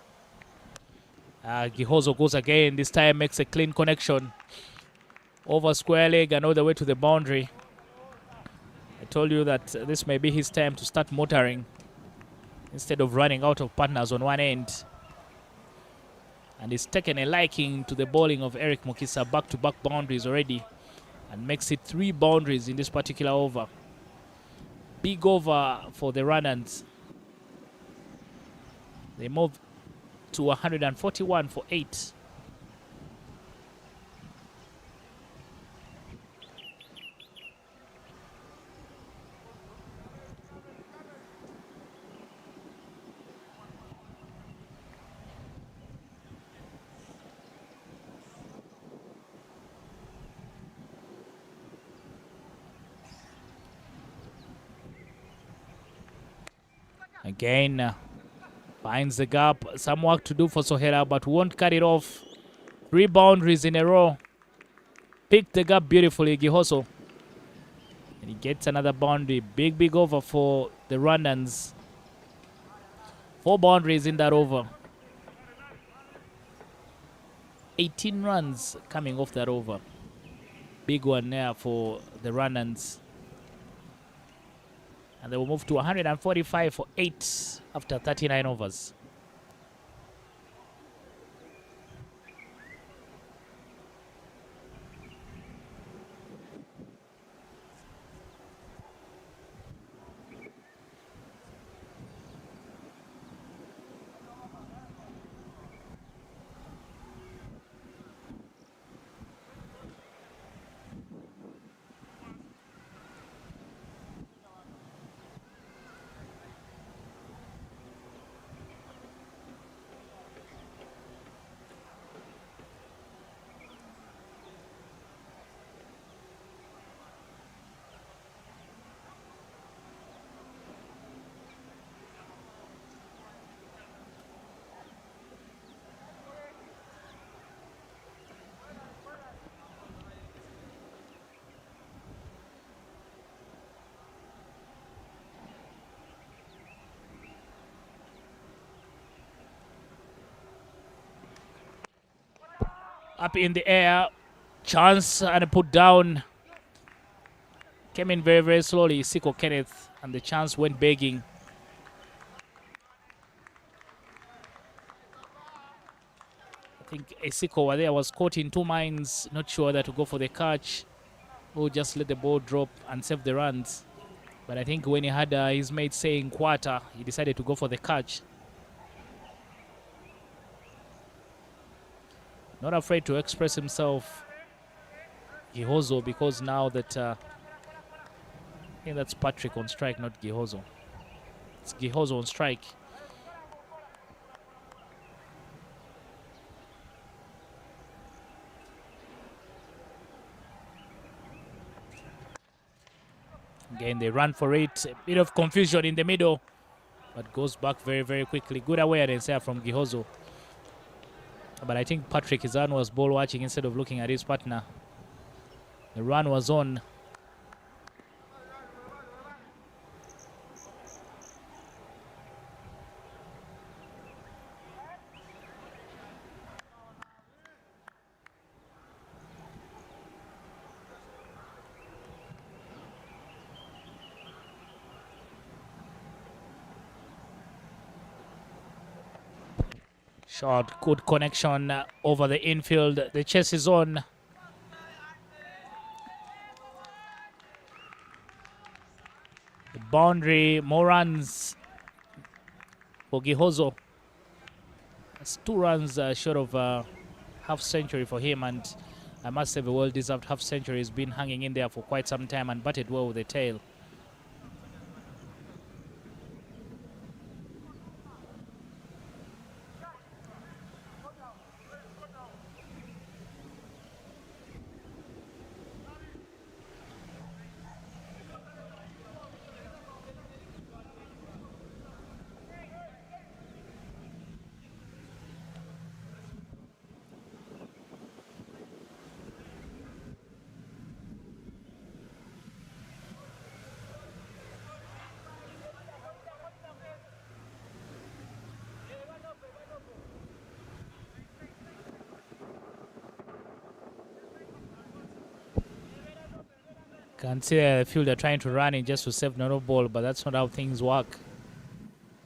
Gihozo goes again. This time makes a clean connection. Over square leg and all the way to the boundary. I told you that this may be his time to start motoring instead of running out of partners on one end. And he's taken a liking to the bowling of Eric Mukisa, back-to-back boundaries already, and makes it 3 boundaries in this particular over. Big over for the Rwandans. They move to 141 for 8. Again, finds the gap. Some work to do for Sohera, but won't cut it off. 3 boundaries in a row. Picked the gap beautifully, Gihozo. And he gets another boundary. Big over for the Rwandans. 4 boundaries in that over. 18 runs coming off that over. Big one there for the Rwandans. And they will move to 145 for 8 after 39 overs. Up in the air, chance and put down. Came in very slowly, Siko Kenneth, and the chance went begging. I think Siko there was caught in 2 minds, not sure whether to go for the catch or just let the ball drop and save the runs. But I think when he had his mate saying quarter, he decided to go for the catch. Not afraid to express himself. Gihozo, because now that I think that's Patrick on strike, not Gihozo. It's Gihozo on strike. Again, they run for it. A bit of confusion in the middle, but goes back very, very quickly. Good awareness there from Gihozo. But I think Patrick Izan was ball watching instead of looking at his partner. The run was on. Shot, good connection over the infield. The chase is on. The boundary, more runs for Gihozo. That's 2 runs short of half century for him, and I must say a well-deserved half century. Has been hanging in there for quite some time and batted well with the tail. Can see the fielder trying to run in just to save no ball, but that's not how things work.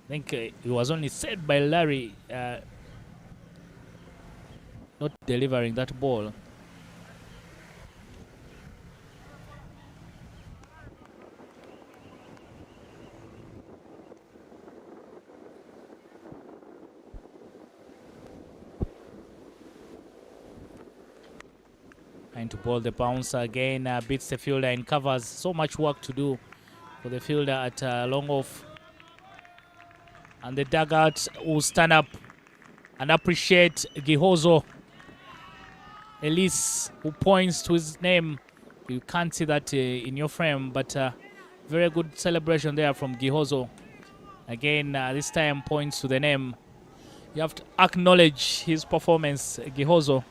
I think it was only saved by Larry not delivering that ball. Trying to ball the bouncer again, beats the fielder and covers. So much work to do for the fielder at long off. And the dugout will stand up and appreciate Gihozo. Elise, who points to his name. You can't see that in your frame, but very good celebration there from Gihozo. Again, this time points to the name. You have to acknowledge his performance, Gihozo.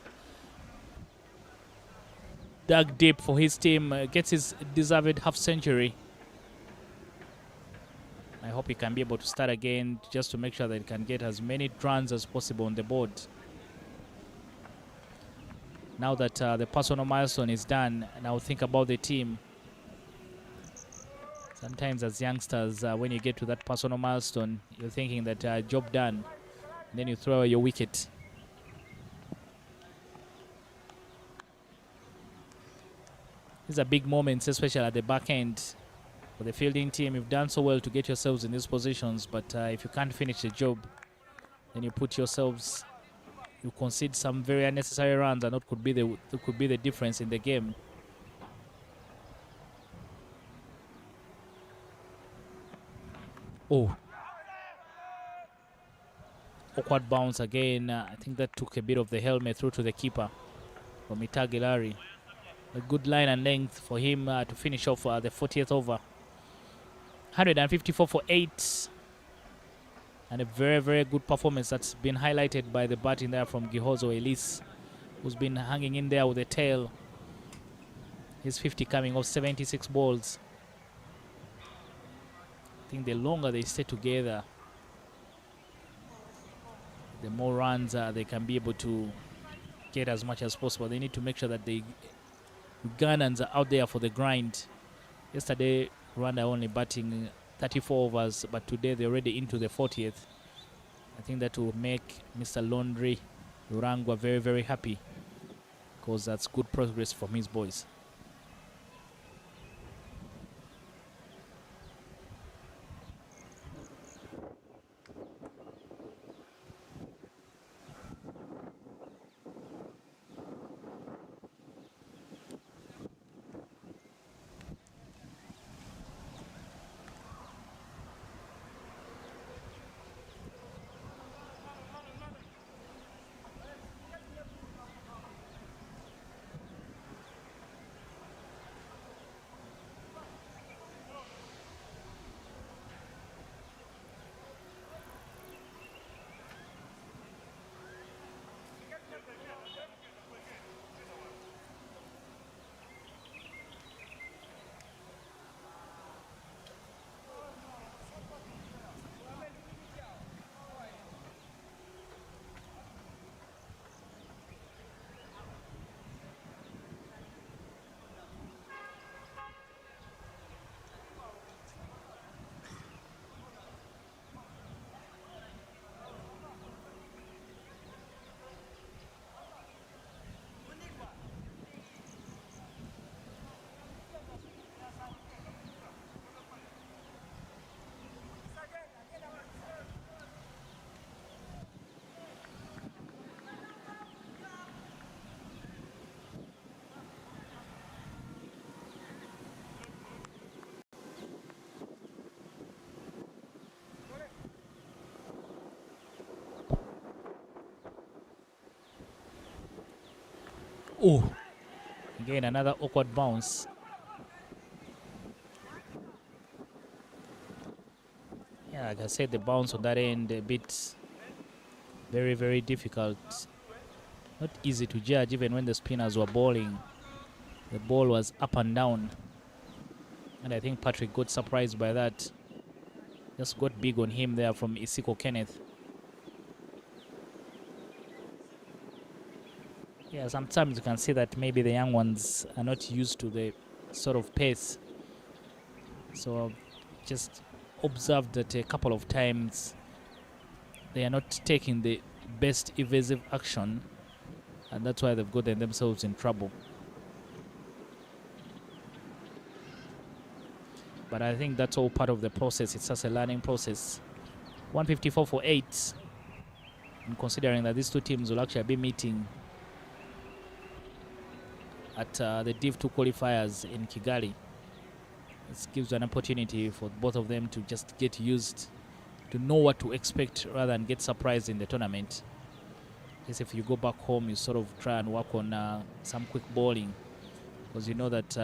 Dug deep for his team, gets his deserved half century. I hope he can be able to start again just to make sure that he can get as many runs as possible on the board. Now that the personal milestone is done, now think about the team. Sometimes as youngsters, when you get to that personal milestone, you're thinking that job done, and then you throw away your wicket. These are big moments, especially at the back end. For the fielding team, you've done so well to get yourselves in these positions, but if you can't finish the job, then you put yourselves, you concede some very unnecessary runs, and that could be the difference in the game. Oh, awkward bounce again. I think that took a bit of the helmet through to the keeper from Itagilari. A good line and length for him to finish off the 40th over. 154 for 8. And a very, very good performance that's been highlighted by the batting there from Gihozo Elise, who's been hanging in there with the tail. His 50 coming off 76 balls. I think the longer they stay together, the more runs they can be able to get as much as possible. They need to make sure that the Ugandans are out there for the grind. Yesterday, Rwanda only batting 34 overs, but today they're already into the 40th. I think that will make Mr. Laundry Rurangwa very, very happy, because that's good progress from his boys. Oh, again, another awkward bounce. Yeah, like I said, the bounce on that end a bit very, very difficult. Not easy to judge even when the spinners were bowling. The ball was up and down. And I think Patrick got surprised by that. Just got big on him there from Isiko Kenneth. Yeah, sometimes you can see that maybe the young ones are not used to the sort of pace. So I've just observed that a couple of times they are not taking the best evasive action, and that's why they've gotten themselves in trouble. But I think that's all part of the process. It's just a learning process. 154 for 8. And considering that these two teams will actually be meeting at the Div 2 qualifiers in Kigali, this gives an opportunity for both of them to just get used to know what to expect rather than get surprised in the tournament. Yes, if you go back home, you sort of try and work on some quick bowling, because you know that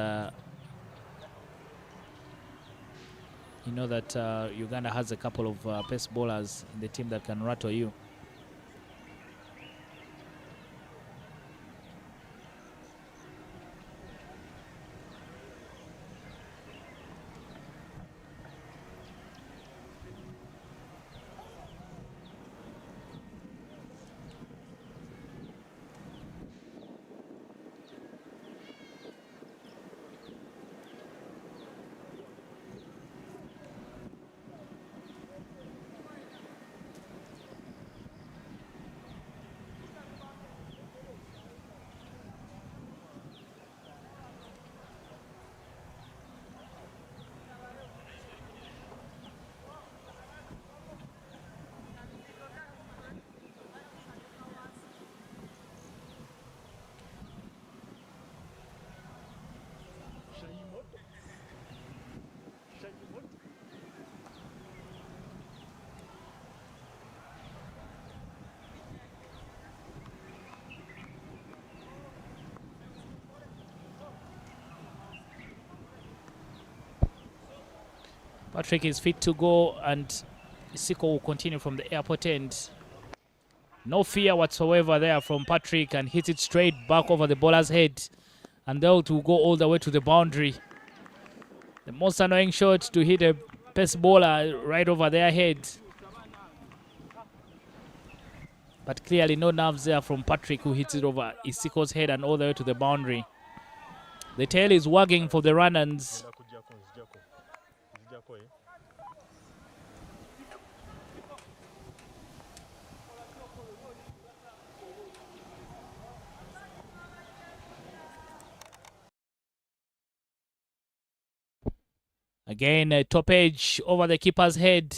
Uganda has a couple of pace bowlers in the team that can rattle you. Patrick is fit to go, and Isiko will continue from the airport end. No fear whatsoever there from Patrick, and hits it straight back over the bowler's head. And they'll to go all the way to the boundary. The most annoying shot to hit a pace bowler right over their head. But clearly no nerves there from Patrick, who hits it over Isiko's head and all the way to the boundary. The tail is wagging for the runners. Again, top edge over the keeper's head.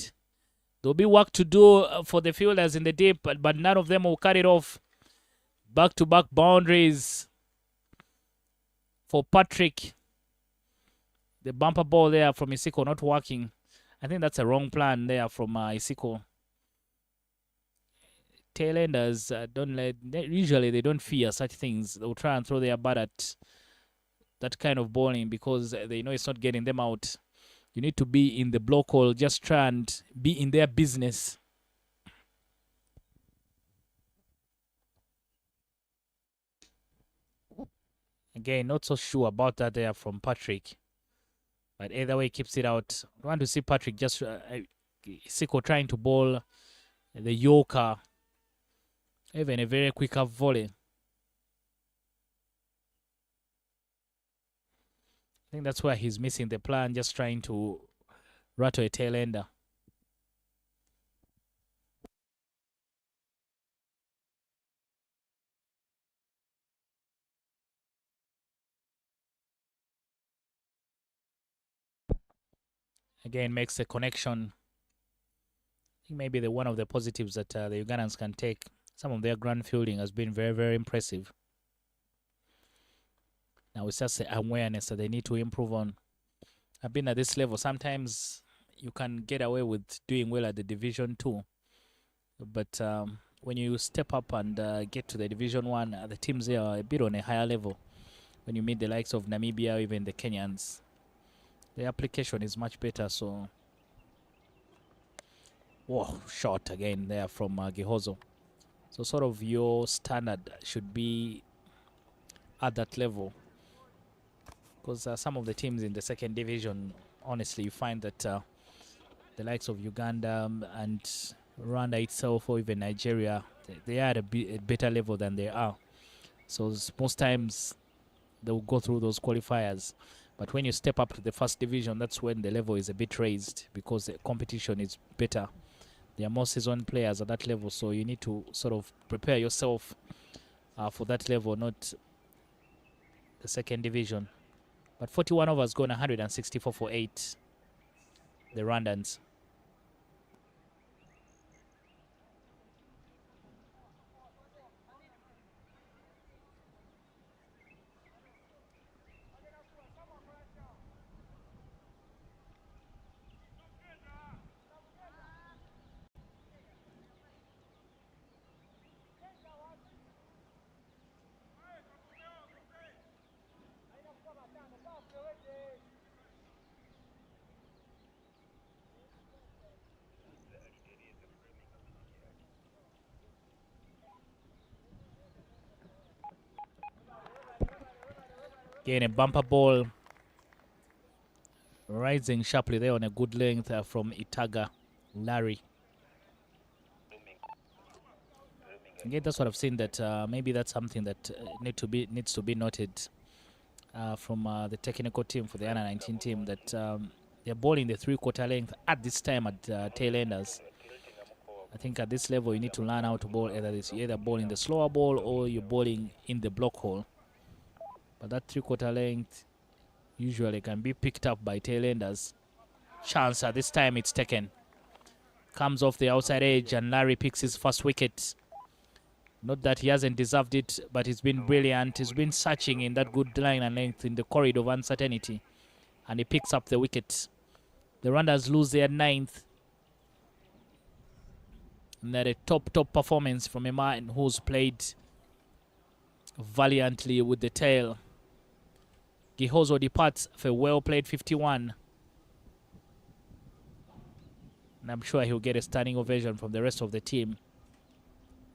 There'll be work to do for the fielders in the deep, but none of them will cut it off. Back-to-back boundaries for Patrick. The bumper ball there from Isiko not working. I think that's a wrong plan there from Isiko. Tailenders usually they don't fear such things. They'll try and throw their bat at that kind of bowling because they know it's not getting them out. You need to be in the block hole. Just try and be in their business. Again, not so sure about that there from Patrick. But either way, keeps it out. I want to see Patrick just Isiko trying to bowl the Yorker. Even a very quick up volley. I think that's where he's missing the plan, just trying to rattle a tail ender. Again, makes a connection. I think maybe one of the positives that the Ugandans can take. Some of their ground fielding has been very, very impressive. Now it's just the awareness that they need to improve on. I've been at this level. Sometimes you can get away with doing well at the Division 2. But when you step up and get to the Division 1, the teams there are a bit on a higher level. When you meet the likes of Namibia or even the Kenyans, the application is much better. So, whoa, shot again there from Gihozo. So sort of your standard should be at that level, because some of the teams in the second division, honestly, you find that the likes of Uganda and Rwanda itself, or even Nigeria, they are at a better level than they are. So most times they will go through those qualifiers. But when you step up to the first division, that's when the level is a bit raised, because the competition is better. There are more seasoned players at that level, so you need to sort of prepare yourself for that level, not the second division. But 41 overs gone, 164 for 8, the Rwandans. Again, a bumper ball rising sharply there on a good length from Itaga Larry. Again, that's what I've seen, that maybe that's something that needs to be noted from the technical team for the under-19 team, that they're bowling the three-quarter length at this time at tail enders. I think at this level you need to learn how to bowl either bowling the slower ball or you're bowling in the block hole. But that three-quarter length usually can be picked up by tail enders. Chance at this time, it's taken. Comes off the outside edge and Larry picks his first wicket. Not that he hasn't deserved it, but he's been brilliant. He's been searching in that good line and length in the corridor of uncertainty, and he picks up the wicket. The Rwandans lose their 9th. And that a top performance from a man who's played valiantly with the tail. Gihozo departs for a well-played 51. And I'm sure he'll get a standing ovation from the rest of the team.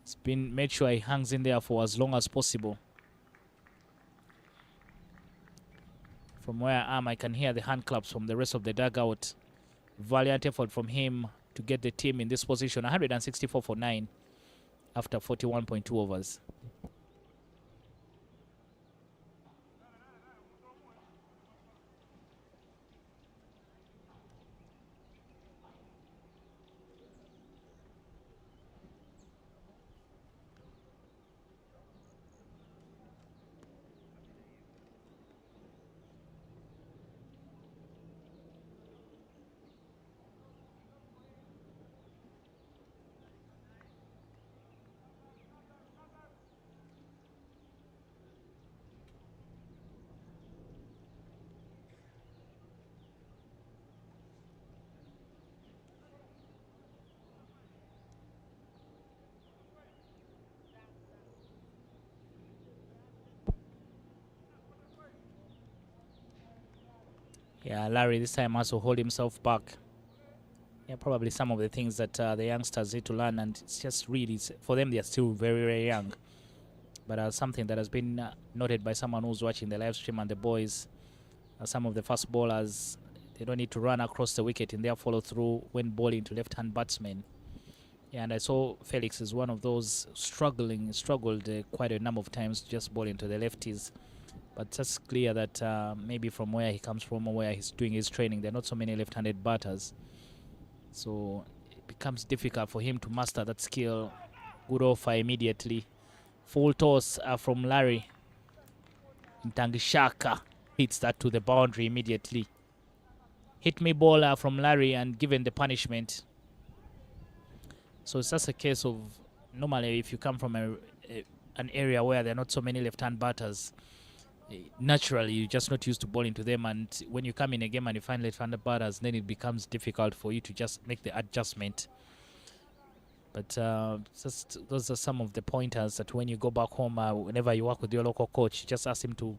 It's been made sure he hangs in there for as long as possible. From where I am, I can hear the hand claps from the rest of the dugout. Valiant effort from him to get the team in this position. 164 for 9 after 41.2 overs. Yeah, Larry this time has to hold himself back. Yeah, probably some of the things that the youngsters need to learn, and it's just really, for them, they're still very, very young. But something that has been noted by someone who's watching the live stream and the boys, some of the fast bowlers, they don't need to run across the wicket in their follow-through when bowling to left-hand batsmen. Yeah, and I saw Felix is one of those struggled quite a number of times just bowling to the lefties. But it's just clear that maybe from where he comes from or where he's doing his training, there are not so many left-handed batters. So it becomes difficult for him to master that skill. Good offer immediately. Full toss from Larry. Ntangishaka hits that to the boundary immediately. Hit me ball from Larry and given the punishment. So it's just a case of, normally if you come from an area where there are not so many left-hand batters, naturally you're just not used to bowling to them, and when you come in a game and you find left-handed batters, then it becomes difficult for you to just make the adjustment. But just those are some of the pointers that when you go back home, whenever you work with your local coach, just ask him to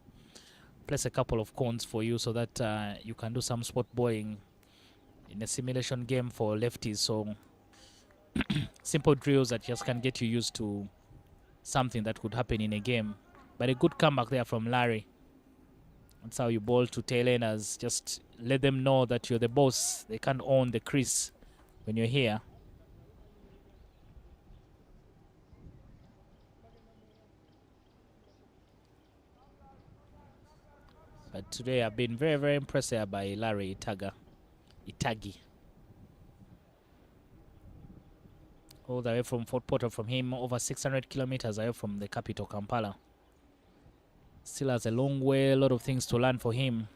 place a couple of cones for you so that you can do some spot bowling in a simulation game for lefties. So simple drills that just can get you used to something that could happen in a game. But a good comeback there from Larry. That's how you bowl to tail-enders. Just let them know that you're the boss. They can't own the crease when you're here. But today I've been very, very impressed here by Larry Itagi. All the way from Fort Portal, from him over 600 kilometers away from the capital, Kampala. Still has a long way, a lot of things to learn for him.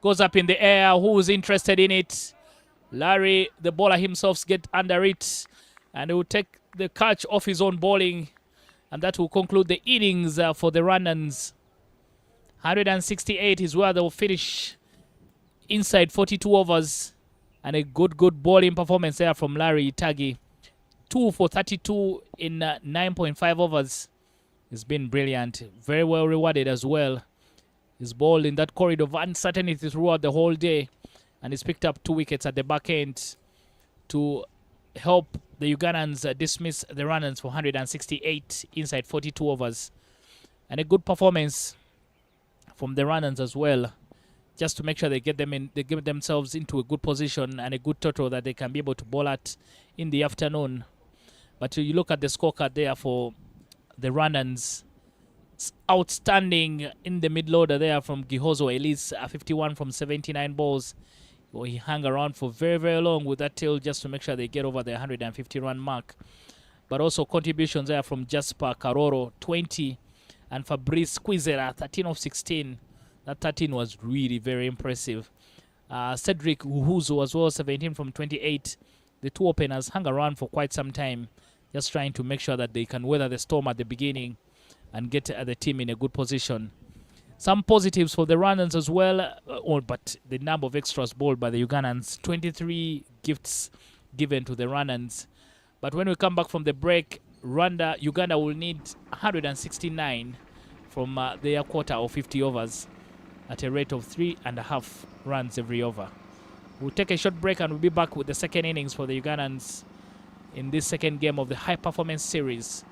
Goes up in the air. Who's interested in it? Larry, the bowler himself, get under it. And he will take the catch off his own bowling. And that will conclude the innings for the Rwandans. 168 is where they will finish inside 42 overs. And a good bowling performance there from Larry Itagi. 2 for 32 in 9.5 overs. It's been brilliant. Very well rewarded as well. He's bowled in that corridor of uncertainty throughout the whole day. And he's picked up 2 wickets at the back end to help the Ugandans dismiss the Rwandans for 168 inside 42 overs. And a good performance from the Rwandans as well, just to make sure they get themselves into a good position and a good total that they can be able to bowl at in the afternoon. But you look at the scorecard there for the Rwandans. Outstanding in the middle order there from Gihozo Elise, 51 from 79 balls. Well, he hung around for very, very long with that tail just to make sure they get over the 150 run mark. But also contributions there from Jasper Karoro, 20, and Fabrice Quizera, 13 of 16. That 13 was really very impressive. Cedric Uhuzu as well, 17 from 28. The two openers hung around for quite some time, just trying to make sure that they can weather the storm at the beginning and get the team in a good position. Some positives for the Rwandans as well, but the number of extras bowled by the Ugandans, 23 gifts given to the Rwandans. But when we come back from the break, Uganda will need 169 from their quarter of 50 overs at a rate of 3.5 runs every over. We'll take a short break and we'll be back with the second innings for the Ugandans in this second game of the high performance series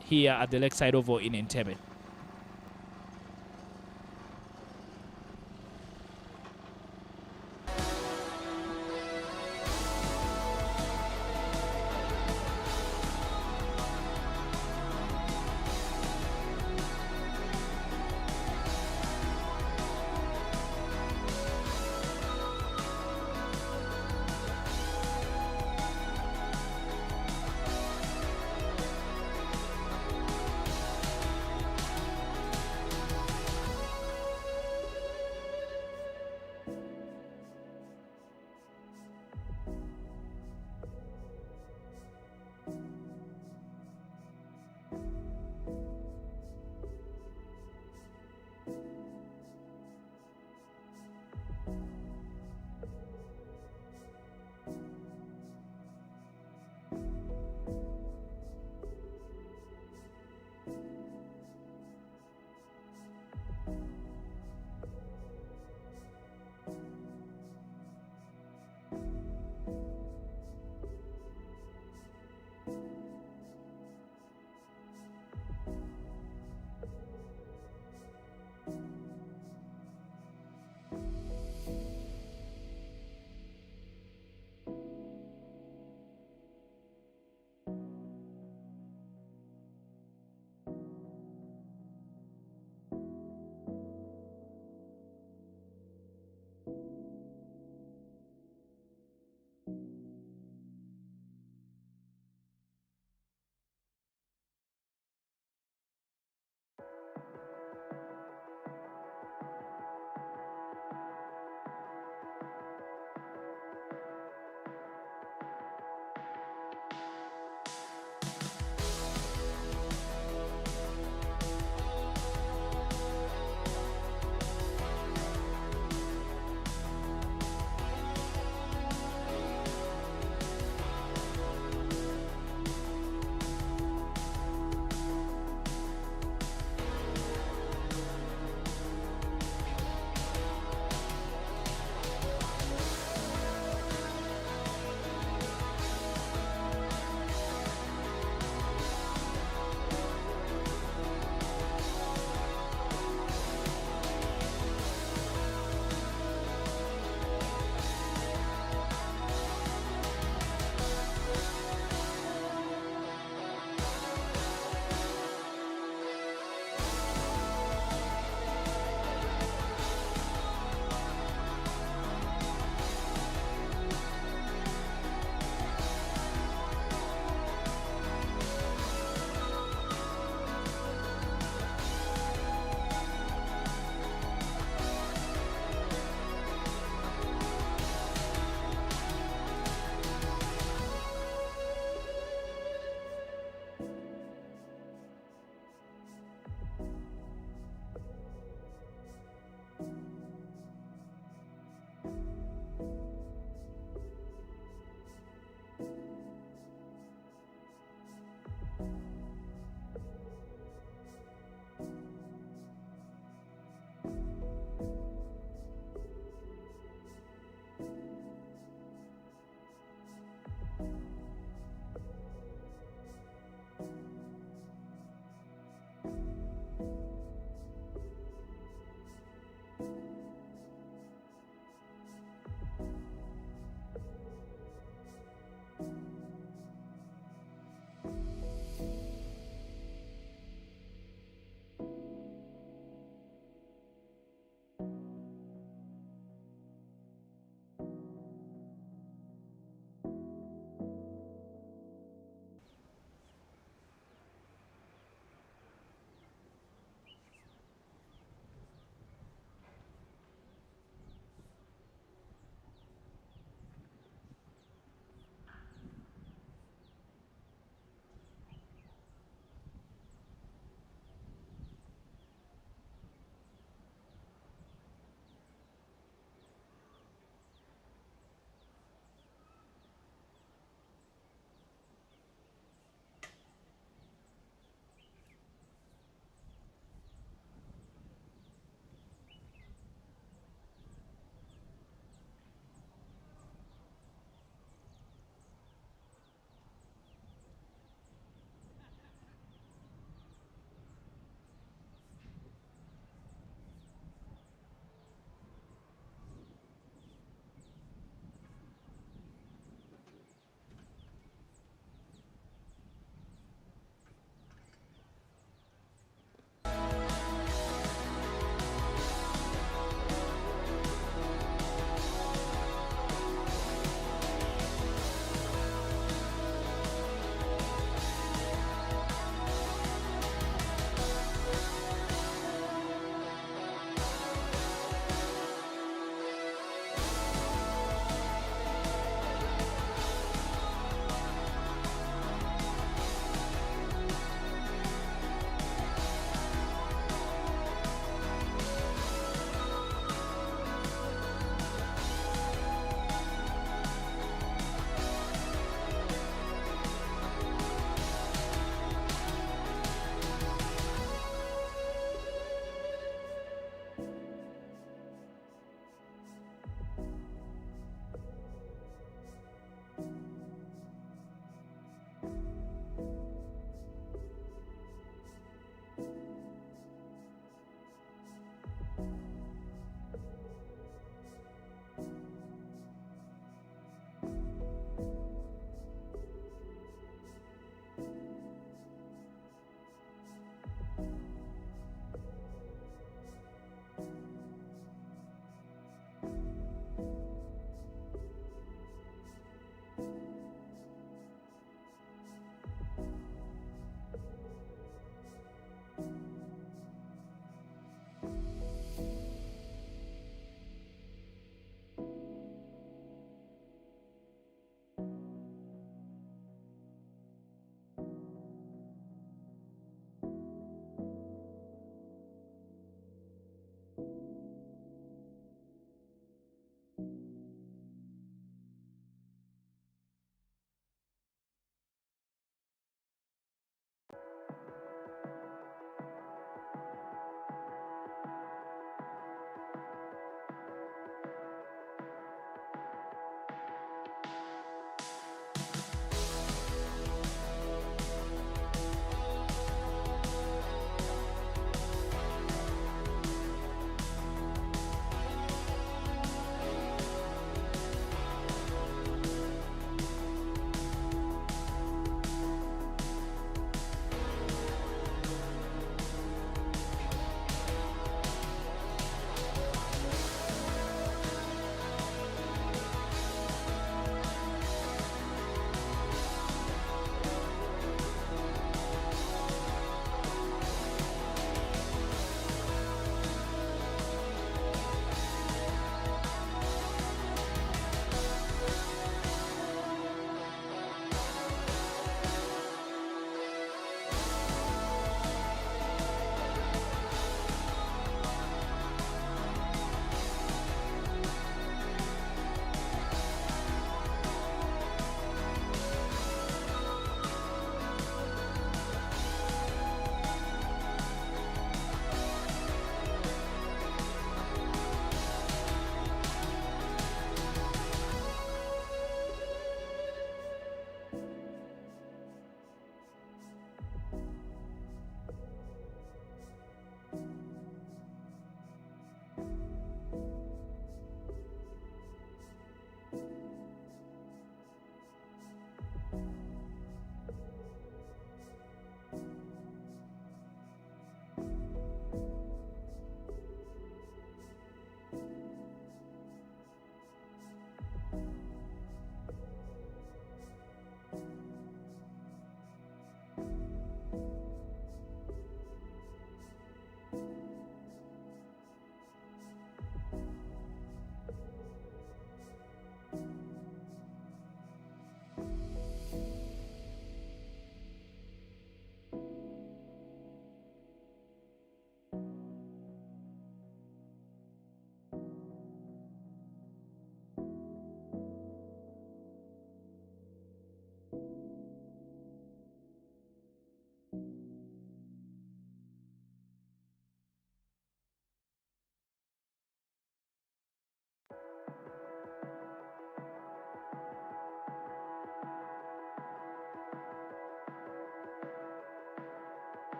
here at the Lakeside Oval in Entebbe.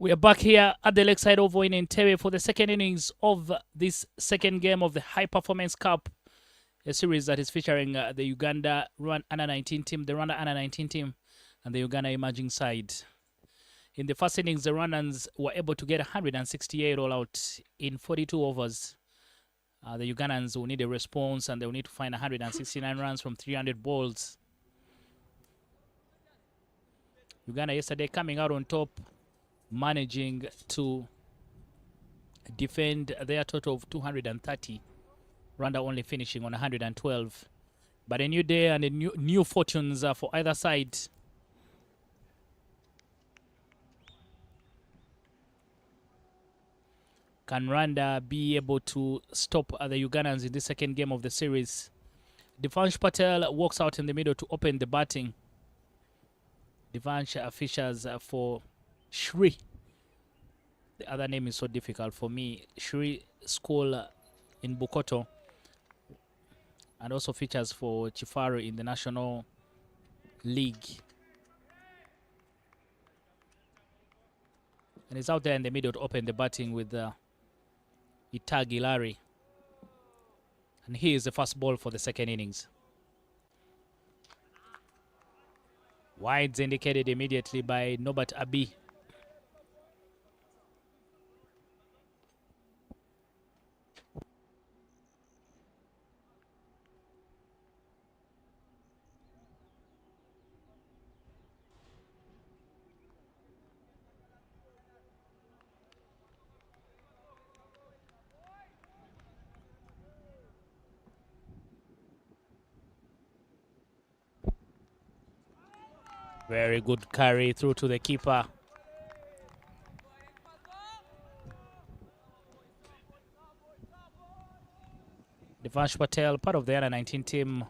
We are back here at the Lakeside Oval in Entebbe for the second innings of this second game of the High Performance Cup, a series that is featuring the Uganda Under 19 team, the Rwanda Under 19 team, and the Uganda emerging side. In the first innings, the Rwandans were able to get 168 all out in 42 overs. The Ugandans will need a response, and they will need to find 169 runs from 300 balls. Uganda yesterday coming out on top, managing to defend their total of 230. Rwanda only finishing on 112. But a new day and a new fortunes for either side. Can Rwanda be able to stop the Ugandans in the second game of the series? Devansh Patel walks out in the middle to open the batting. Devansh features for Shri. The other name is so difficult for me. Shri School in Bukoto. And also features for Chifaru in the National League. And he's out there in the middle to open the batting with Itagi Larry. And he is the first ball for the second innings. Wides indicated immediately by Norbert Abi. Very good carry through to the keeper. Devansh Patel, part of the Under 19 team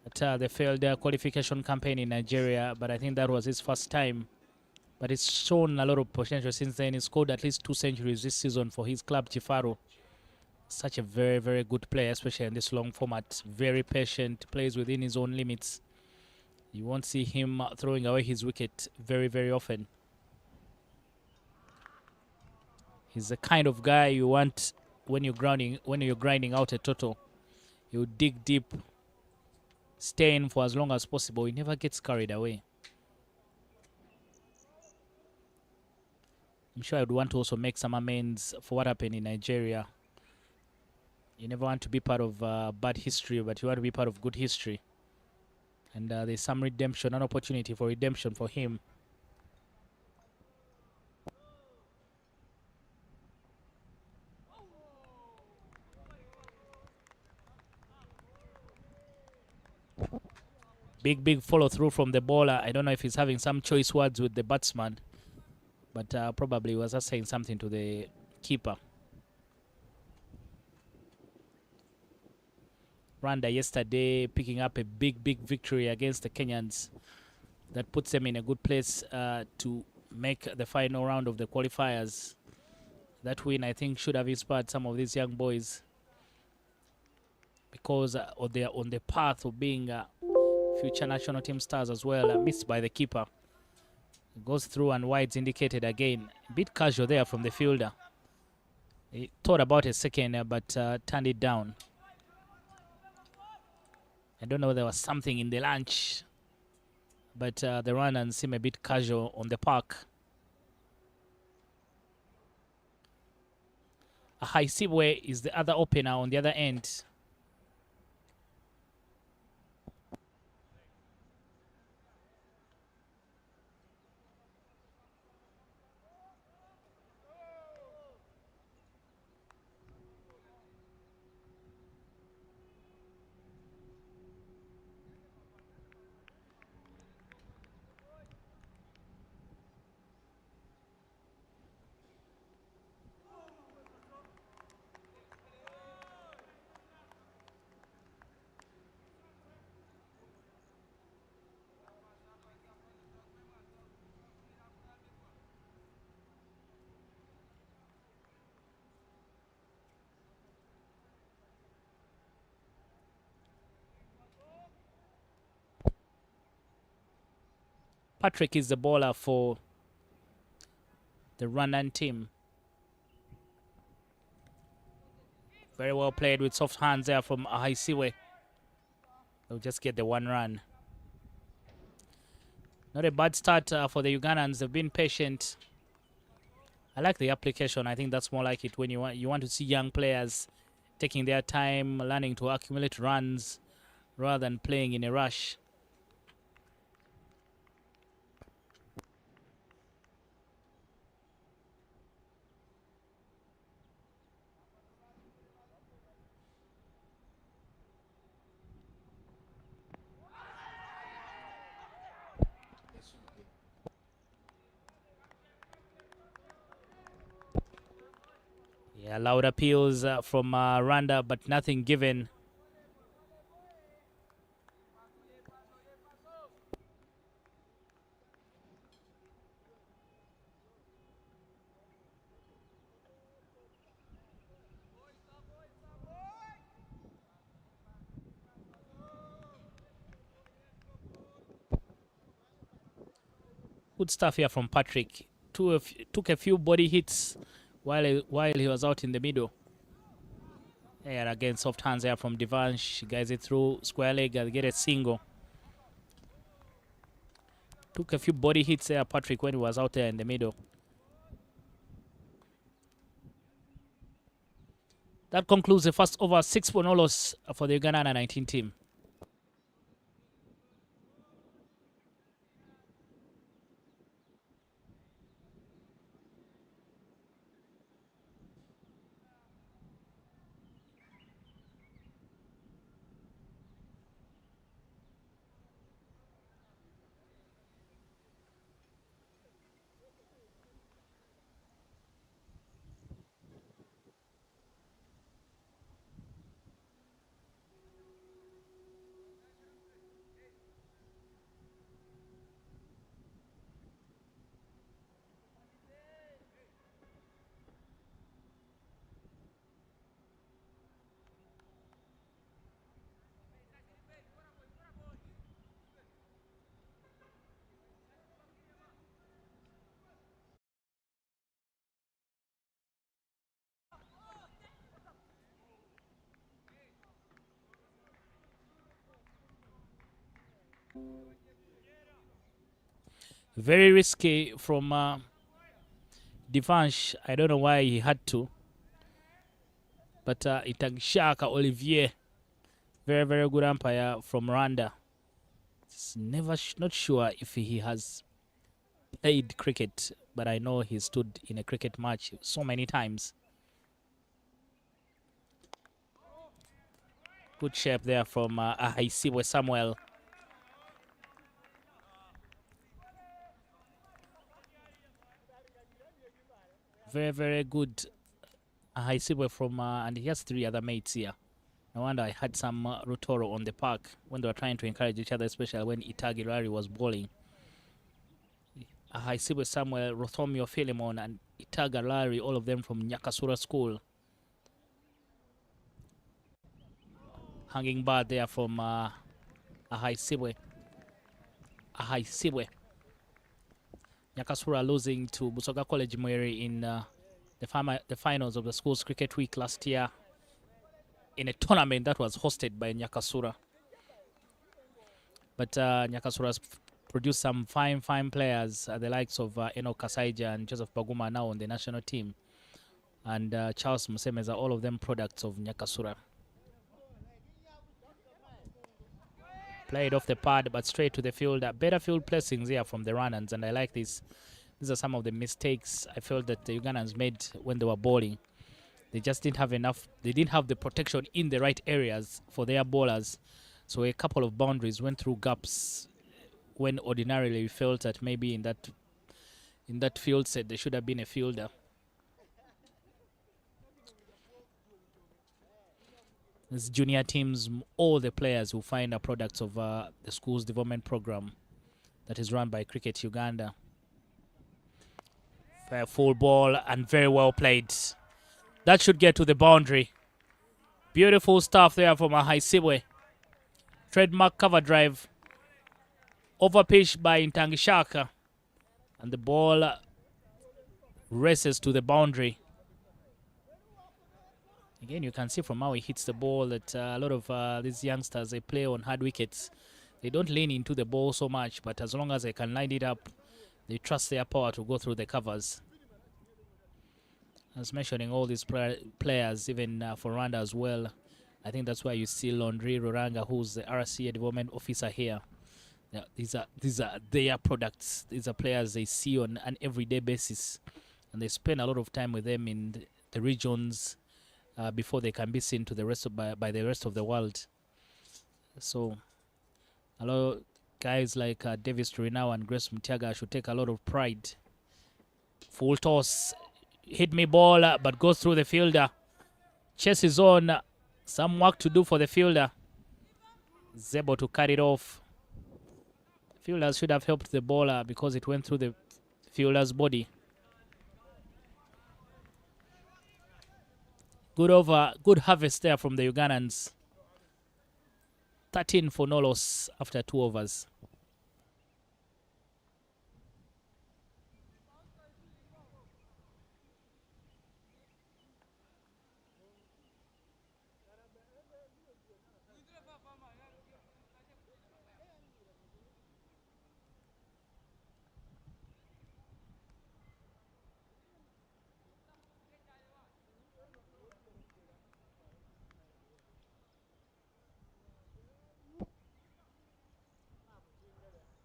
at the failed qualification campaign in Nigeria, but I think that was his first time. But it's shown a lot of potential since then. He scored at least 2 centuries this season for his club, Chifaru. Such a very, very good player, especially in this long format. Very patient, plays within his own limits. You won't see him throwing away his wicket very, very often. He's the kind of guy you want when you're grinding out a total. You dig deep, stay in for as long as possible. He never gets carried away. I'm sure I'd want to also make some amends for what happened in Nigeria. You never want to be part of bad history, but you want to be part of good history. And there's some redemption, an opportunity for redemption for him. Big follow through from the bowler. I don't know if he's having some choice words with the batsman, but probably was just saying something to the keeper. Rwanda yesterday picking up a big victory against the Kenyans. That puts them in a good place to make the final round of the qualifiers. That win, I think, should have inspired some of these young boys, because they are on the path of being future national team stars as well. Missed by the keeper. Goes through and wides indicated again. A bit casual there from the fielder. He thought about a second, but turned it down. I don't know, there was something in the lunch, but the Rwandans seem a bit casual on the park. Ahai Sibwe is the other opener on the other end. Patrick is the bowler for the Rwandan team. Very well played with soft hands there from Ahaisiwe. They'll just get the 1 run. Not a bad start for the Ugandans. They've been patient. I like the application. I think that's more like it when you want to see young players taking their time, learning to accumulate runs rather than playing in a rush. Yeah, loud appeals from RWANDA, but nothing given. Good stuff here from Patrick. Took a few body hits while he was out in the middle. And again, soft hands there from Devansh. Guys it through square leg and get a single. Took a few body hits there, Patrick, when he was out there in the middle. That concludes the first over. 6 loss for the Uganda Under-19 team. Very risky from Devansh. I don't know why he had to. But Itangishaka Olivier, very, very good umpire from Rwanda. Not sure if he has played cricket, but I know he stood in a cricket match so many times. Good shape there from Ahaisiwe Samuel. Very, very good Ahaisiwe from, and he has 3 other mates here. No wonder I had some Rutoro on the park when they were trying to encourage each other, especially when Itagi Rari was bowling. Ahaisiwe Samuel, Rothomio Philemon, and Itaga Rari, all of them from Nyakasura School. Hanging bad there from Ahaisiwe. Nyakasura losing to Busoga College Mweri in the finals of the school's cricket week last year in a tournament that was hosted by Nyakasura. But Nyakasura has produced some fine players, the likes of Eno Kasaija and Joseph Baguma now on the national team. And Charles Musemeza, all of them products of Nyakasura. Played off the pad, but straight to the field. Better field placings here from the Rwandans, and I like this. These are some of the mistakes I felt that the Ugandans made when they were bowling. They just didn't have enough. They didn't have the protection in the right areas for their bowlers. So a couple of boundaries went through gaps when ordinarily we felt that maybe in that field set there should have been a fielder. These junior teams, all the players who find are products of the school's development program that is run by Cricket Uganda. Fair full ball and very well played. That should get to the boundary. Beautiful stuff there from Ahaisiwe. Trademark cover drive. Over pitch by Ntangishaka. And the ball races to the boundary. Again, you can see from how he hits the ball that a lot of these youngsters, they play on hard wickets. They don't lean into the ball so much, but as long as they can line it up, they trust their power to go through the covers. I was mentioning all these players, even for Rwanda as well. I think that's why you see Laundry Ruranga, who's the RCA development officer here. Yeah, these are their products. These are players they see on an everyday basis, and they spend a lot of time with them in the regions before they can be seen to the rest of by the rest of the world. So a lot of guys like Davis Turinau and Grace Mutiaga should take a lot of pride. Full toss, hit me ball, but goes through the fielder. Chase is on. Some work to do for the fielder. Is able to cut it off. Fielders should have helped the bowler because it went through the fielder's body. Good harvest there from the Ugandans. 13 for no loss after 2 overs.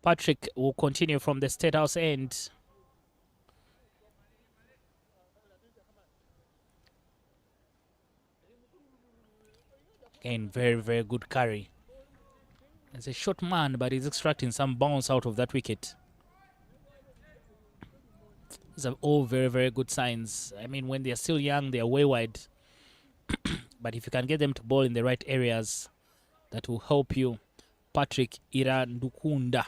Patrick will continue from the State House end. Again, very, very good carry. It's a short man, but he's extracting some bounce out of that wicket. These are all very, very good signs. I mean, when they're still young, they're wayward. But if you can get them to bowl in the right areas, that will help you. Patrick Irandukunda.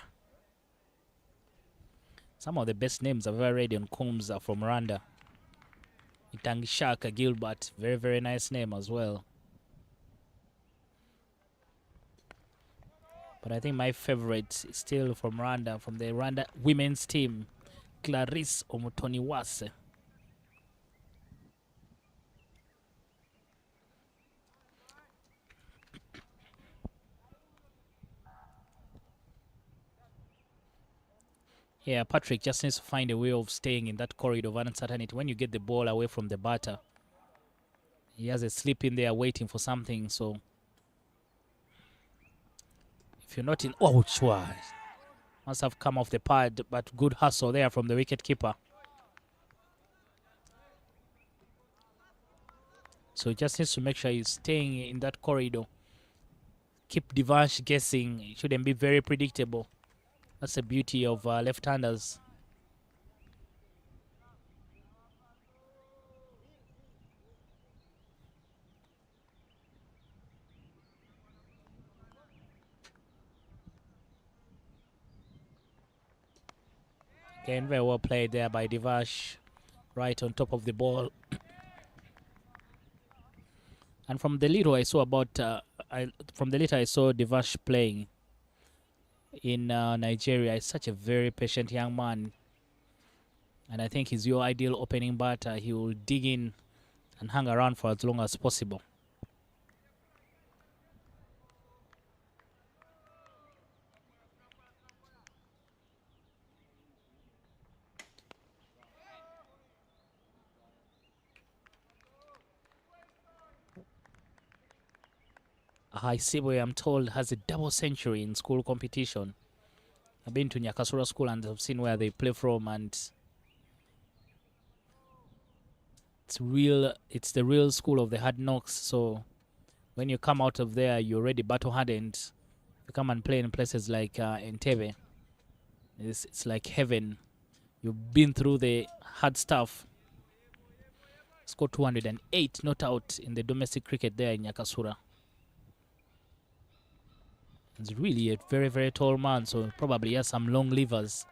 Some of the best names I've ever read on Combs are from Rwanda. Itangishaka Gilbert, very, very nice name as well. But I think my favorite is still from Rwanda, from the Rwanda women's team, Clarisse Omutoniwase. Yeah, Patrick just needs to find a way of staying in that corridor of uncertainty. When you get the ball away from the batter, he has a slip in there waiting for something. So if you're not in, oh, sure, must have come off the pad, but good hustle there from the wicket keeper. So he just needs to make sure he's staying in that corridor. Keep Divansh guessing. It shouldn't be very predictable. That's the beauty of left-handers. Again, very well played there by Divash, right on top of the ball. And from the little I saw about, I saw Divash playing in Nigeria. He's such a very patient young man, and I think he's your ideal opening batter. He will dig in and hang around for as long as possible. I see where I'm told has a double century in school competition. I've been to Nyakasura School and I've seen where they play from, and it's real. It's the real school of the hard knocks. So when you come out of there, you're already battle hardened. You come and play in places like Entebbe. It's like heaven. You've been through the hard stuff. Scored 208, not out in the domestic cricket there in Nyakasura. He's really a very, very tall man, so probably has some long levers.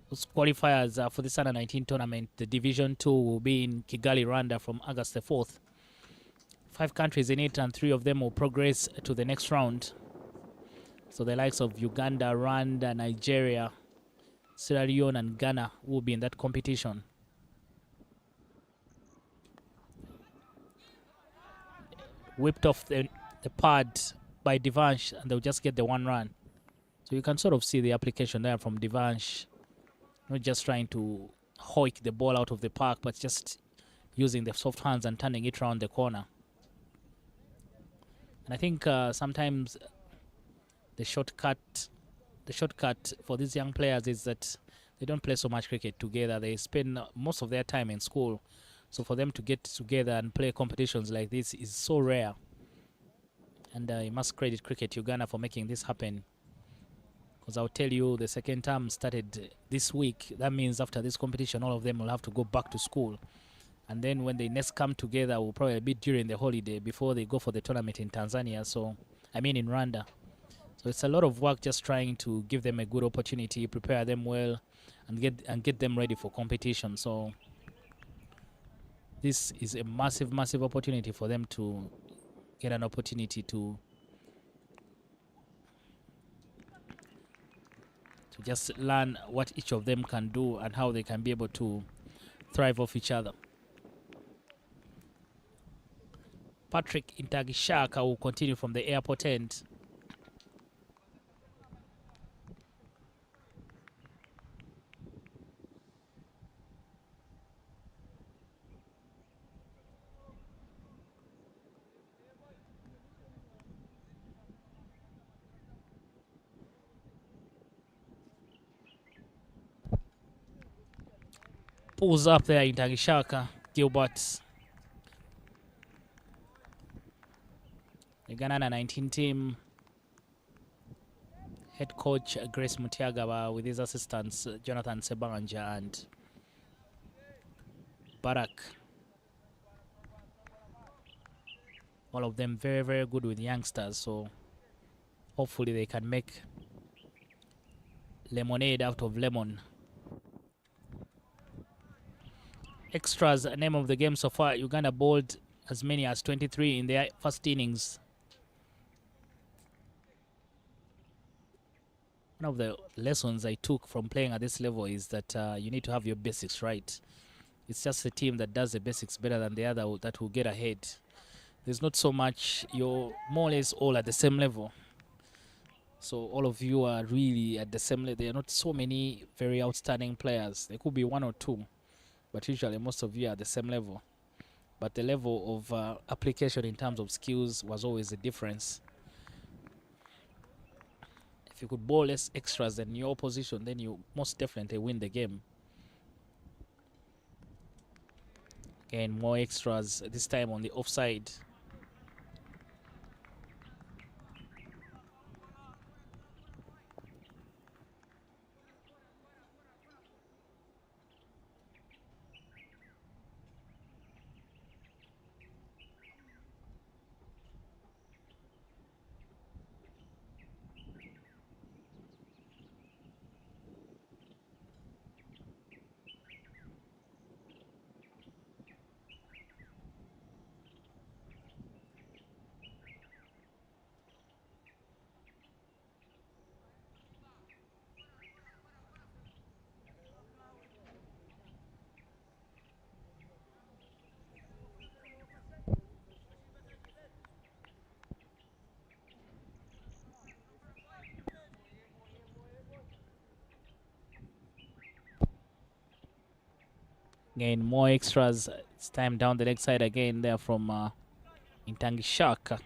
Those qualifiers for this Under 19 tournament, the Division 2 will be in Kigali, Rwanda from August the 4th. 5 countries in it, and 3 of them will progress to the next round. So the likes of Uganda, Rwanda, Nigeria, Sierra Leone, and Ghana will be in that competition. Whipped off the pad by Divansh, and they'll just get the 1 run. So you can sort of see the application there from Divansh, not just trying to hoik the ball out of the park, but just using the soft hands and turning it around the corner. And I think sometimes the shortcut for these young players is that they don't play so much cricket together. They spend most of their time in school. So for them to get together and play competitions like this is so rare. And you must credit Cricket Uganda for making this happen. Because I'll tell you, the second term started this week. That means after this competition, all of them will have to go back to school. And then when they next come together will probably be during the holiday before they go for the tournament in Tanzania. So, I mean in Rwanda. So it's a lot of work just trying to give them a good opportunity, prepare them well, and get them ready for competition. So this is a massive, massive opportunity for them to get an opportunity to just learn what each of them can do and how they can be able to thrive off each other. Patrick Intagishaka will continue from the airport end. Pulls up there in Tagishaka, Gilbert. The Ghana Under-19 team. Head coach Grace Mutiagaba with his assistants Jonathan Sebanja and Barak. All of them very, very good with youngsters. So hopefully they can make lemonade out of lemon. Extras, name of the game so far. Uganda bowled as many as 23 in their first innings. One of the lessons I took from playing at this level is that you need to have your basics right. It's just a team that does the basics better than the other that will get ahead. There's not so much, you're more or less all at the same level. So all of you are really at the same level. There are not so many very outstanding players. There could be 1 or 2. But usually most of you are at the same level. But the level of application in terms of skills was always a difference. If you could bowl less extras than your opposition, then you most definitely win the game. Again, more extras, this time on the offside. Again, more extras. It's time down the leg side again there from Intangishaka.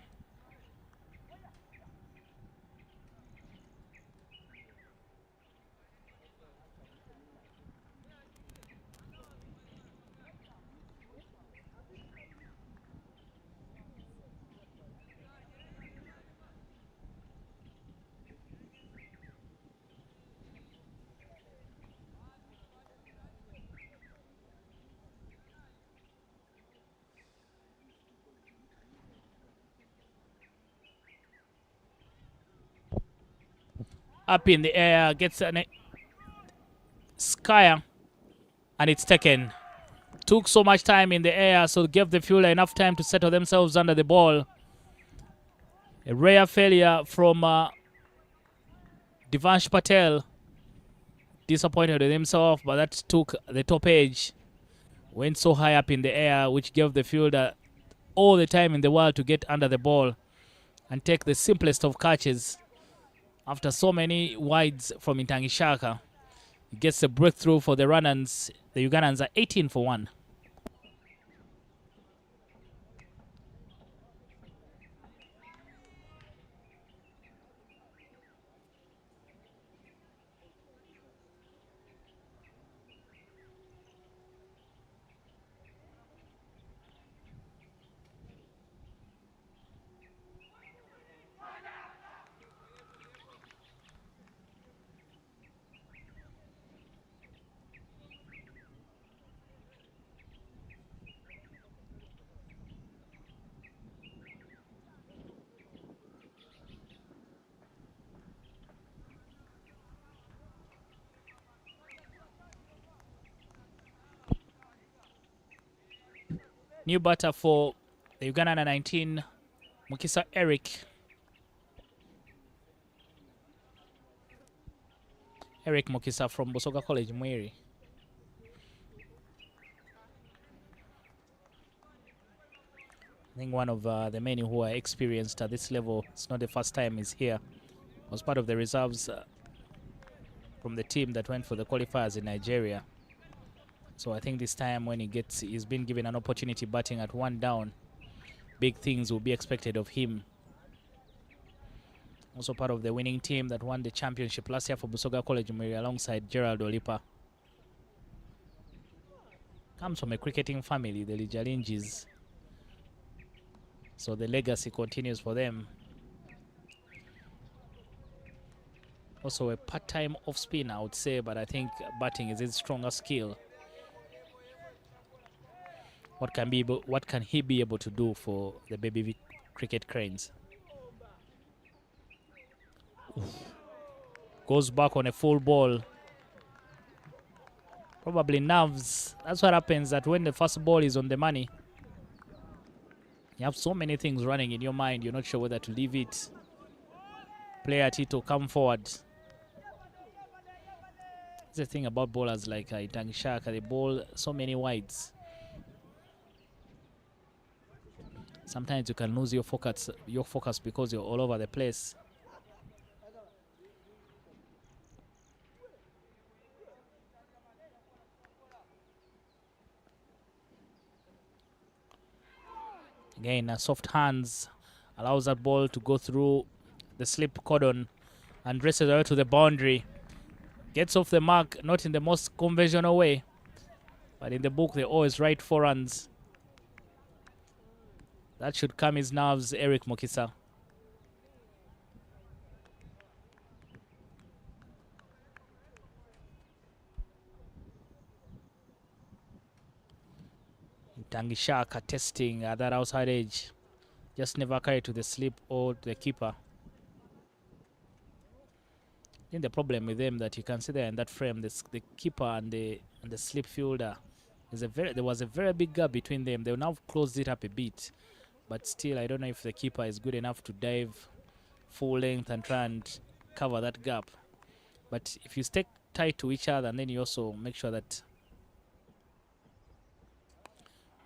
Up in the air, gets an Skyer, and it's taken. Took so much time in the air, so gave the fielder enough time to settle themselves under the ball. A rare failure from Divansh Patel disappointed with himself, but that took the top edge. Went so high up in the air, which gave the fielder all the time in the world to get under the ball and take the simplest of catches. After so many wides from Intangishaka, he gets a breakthrough for the runners. The Ugandans are 18 for 1. New batter for the Uganda under 19, Mukisa Eric. Eric Mukisa from Busoga College, Mweri. I think one of the many who are experienced at this level. It's not the first time he's here. Was part of the reserves from the team that went for the qualifiers in Nigeria. So I think this time when he's been given an opportunity batting at 1 down, big things will be expected of him. Also part of the winning team that won the championship last year for Busoga College Mweri alongside Gerald Olipa. Comes from a cricketing family, the Lijalinjis. So the legacy continues for them. Also a part-time off-spinner, I would say, but I think batting is his stronger skill. What can he be able to do for the baby cricket cranes? Oof. Goes back on a full ball. Probably nerves. That's what happens that when the first ball is on the money, you have so many things running in your mind. You're not sure whether to leave it, play at it, or come forward. That's the thing about bowlers like Itangishaka. They bowl so many wides. Sometimes you can lose your focus because you're all over the place. Again, soft hands allows that ball to go through the slip cordon and races away to the boundary. Gets off the mark, not in the most conventional way, but in the book they always write 4 runs. That should calm his nerves, Eric Mukisa. Tangishaka testing at that outside edge. Just never carry to the slip or to the keeper. I think the problem with them that you can see there in that frame, the keeper and the slip fielder, there was a very big gap between them. They've now closed it up a bit. But still, I don't know if the keeper is good enough to dive full length and try and cover that gap. But if you stay tight to each other, and then you also make sure that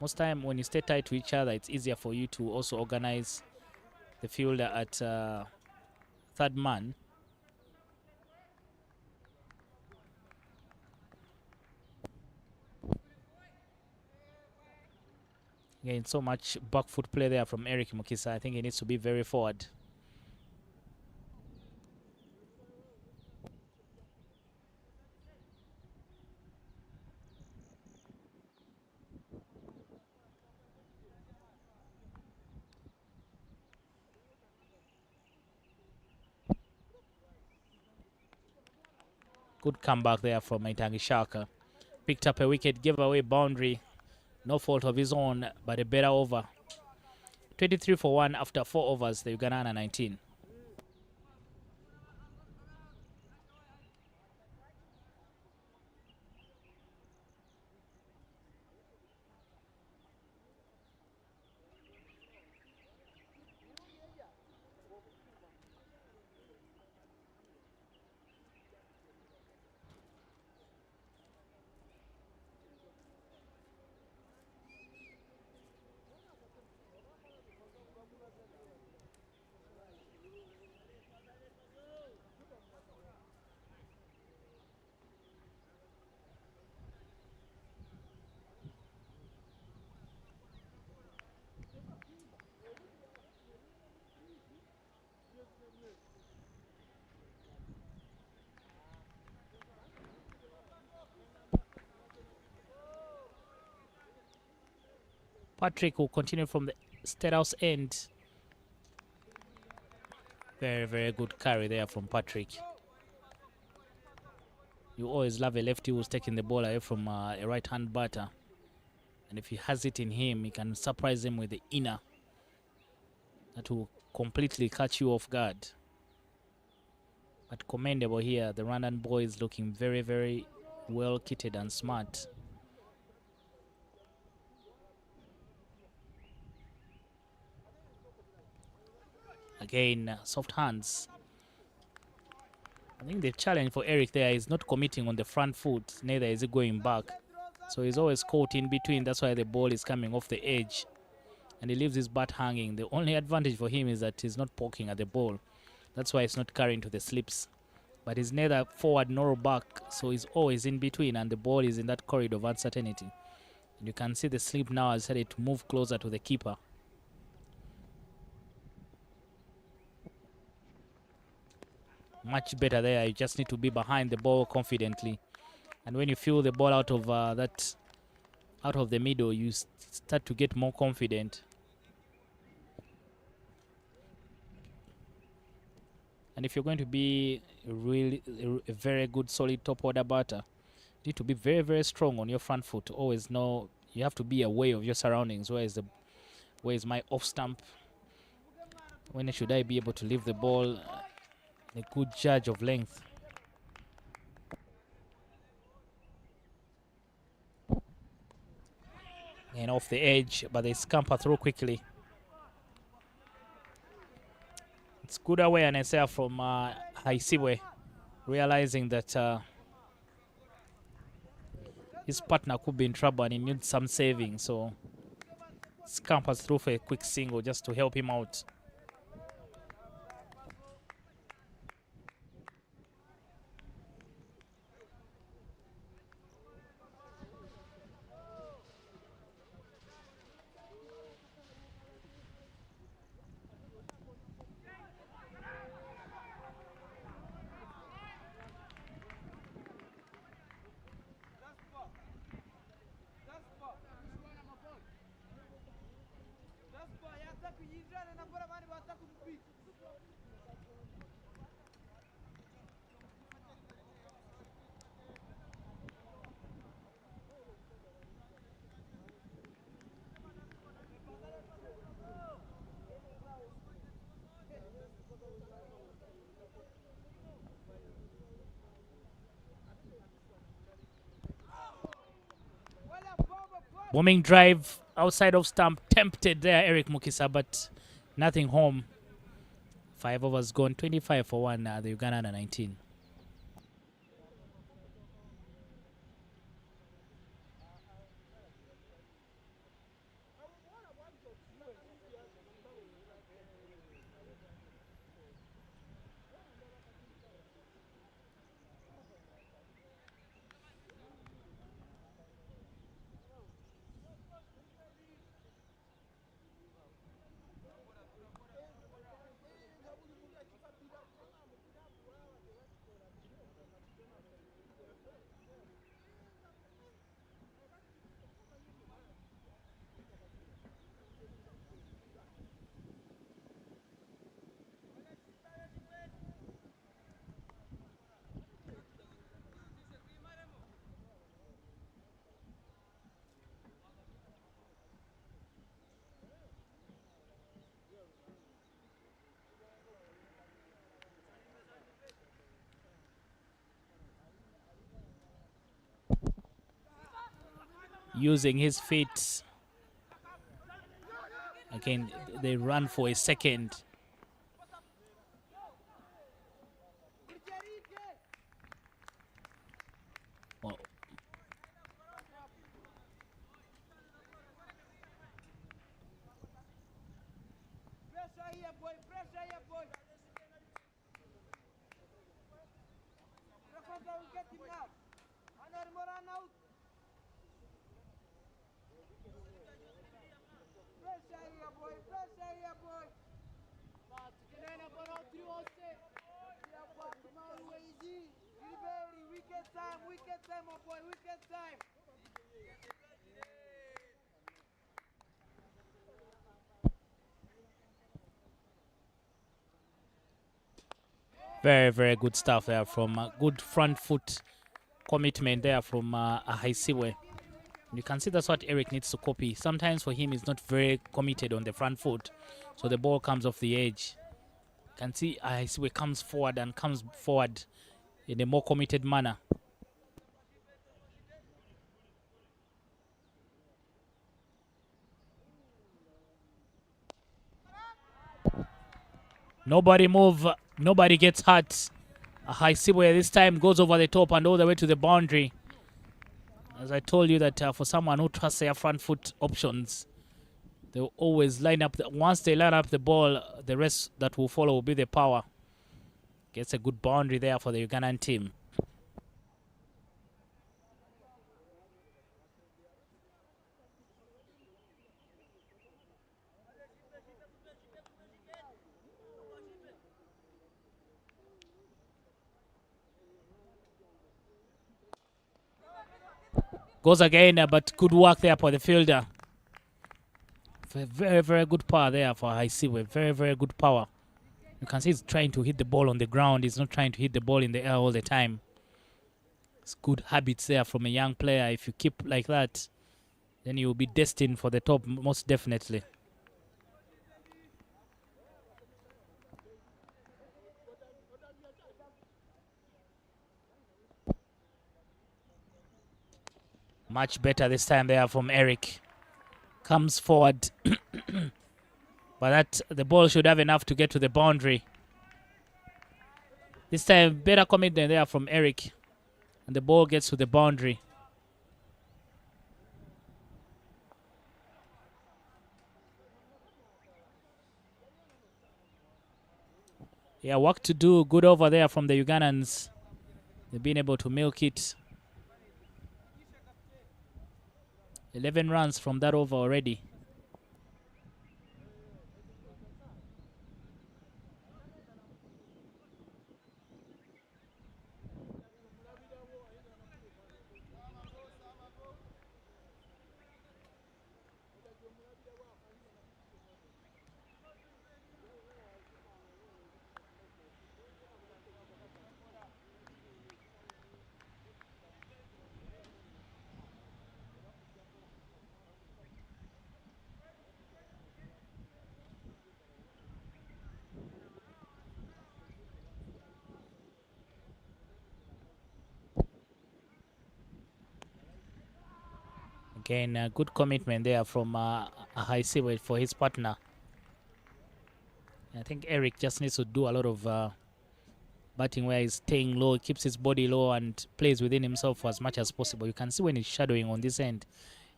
most time when you stay tight to each other, it's easier for you to also organize the fielder at 3rd man. Again, so much back foot play there from Eric Mukisa. I think he needs to be very forward. Good comeback there from Itangishaka. Picked up a wicket, gave away boundary. No fault of his own, but a better over. 23 for 1 after 4 overs, the Uganda under 19. Patrick will continue from the State House end. Very, very good carry there from Patrick. You always love a lefty who's taking the ball away from a right-hand batter. And if he has it in him, he can surprise him with the inner. That will completely catch you off guard. But commendable here. The Rwandan boys looking very, very well kitted and smart. Again, soft hands. I think the challenge for Eric there is not committing on the front foot, neither is he going back. So he's always caught in between. That's why the ball is coming off the edge. And he leaves his bat hanging. The only advantage for him is that he's not poking at the ball. That's why it's not carrying to the slips. But he's neither forward nor back, so he's always in between, and the ball is in that corridor of uncertainty. And you can see the slip now has started to move closer to the keeper. Much better there. You just need to be behind the ball confidently. And when you feel the ball out of out of the middle, you start to get more confident. And if you're going to be a very good, solid top order batter, you need to be very, very strong on your front foot. Always know you have to be aware of your surroundings. Where is my off stump? When should I be able to leave the ball? A good judge of length. And off the edge, but they scamper through quickly. It's good awareness here from Haisiwe, realizing that his partner could be in trouble and he needs some saving. So scampers through for a quick single just to help him out. Bombing drive outside of stump, tempted there Eric Mukisa, but nothing home. 5 overs gone, 25 for 1, the Uganda under 19. Using his feet. Again, they run for a second. Well, Very, very good stuff there from good front foot commitment there from Ahaisiwe. You can see that's what Eric needs to copy. Sometimes for him, he's not very committed on the front foot, so the ball comes off the edge. You can see Ahaisiwe comes forward in a more committed manner. Nobody move, nobody gets hurt. Ahaisiwe this time goes over the top and all the way to the boundary. As I told you that for someone who trusts their front foot options, they will always line up. Once they line up the ball, the rest that will follow will be the power. Gets a good boundary there for the Ugandan team. Goes again, but good work there for the fielder. Very, very good power there for Ahaisiwe. Very, very good power. You can see he's trying to hit the ball on the ground. He's not trying to hit the ball in the air all the time. It's good habits there from a young player. If you keep like that, then you'll be destined for the top, most definitely. Much better this time there from Eric. Comes forward. But the ball should have enough to get to the boundary. This time, better commitment there from Eric. And the ball gets to the boundary. Yeah, work to do. Good over there from the Ugandans. They've been able to milk it. 11 runs from that over already. Again, good commitment there from Ahaisiwe for his partner. I think Eric just needs to do a lot of batting where he's staying low, keeps his body low, and plays within himself as much as possible. You can see when he's shadowing on this end,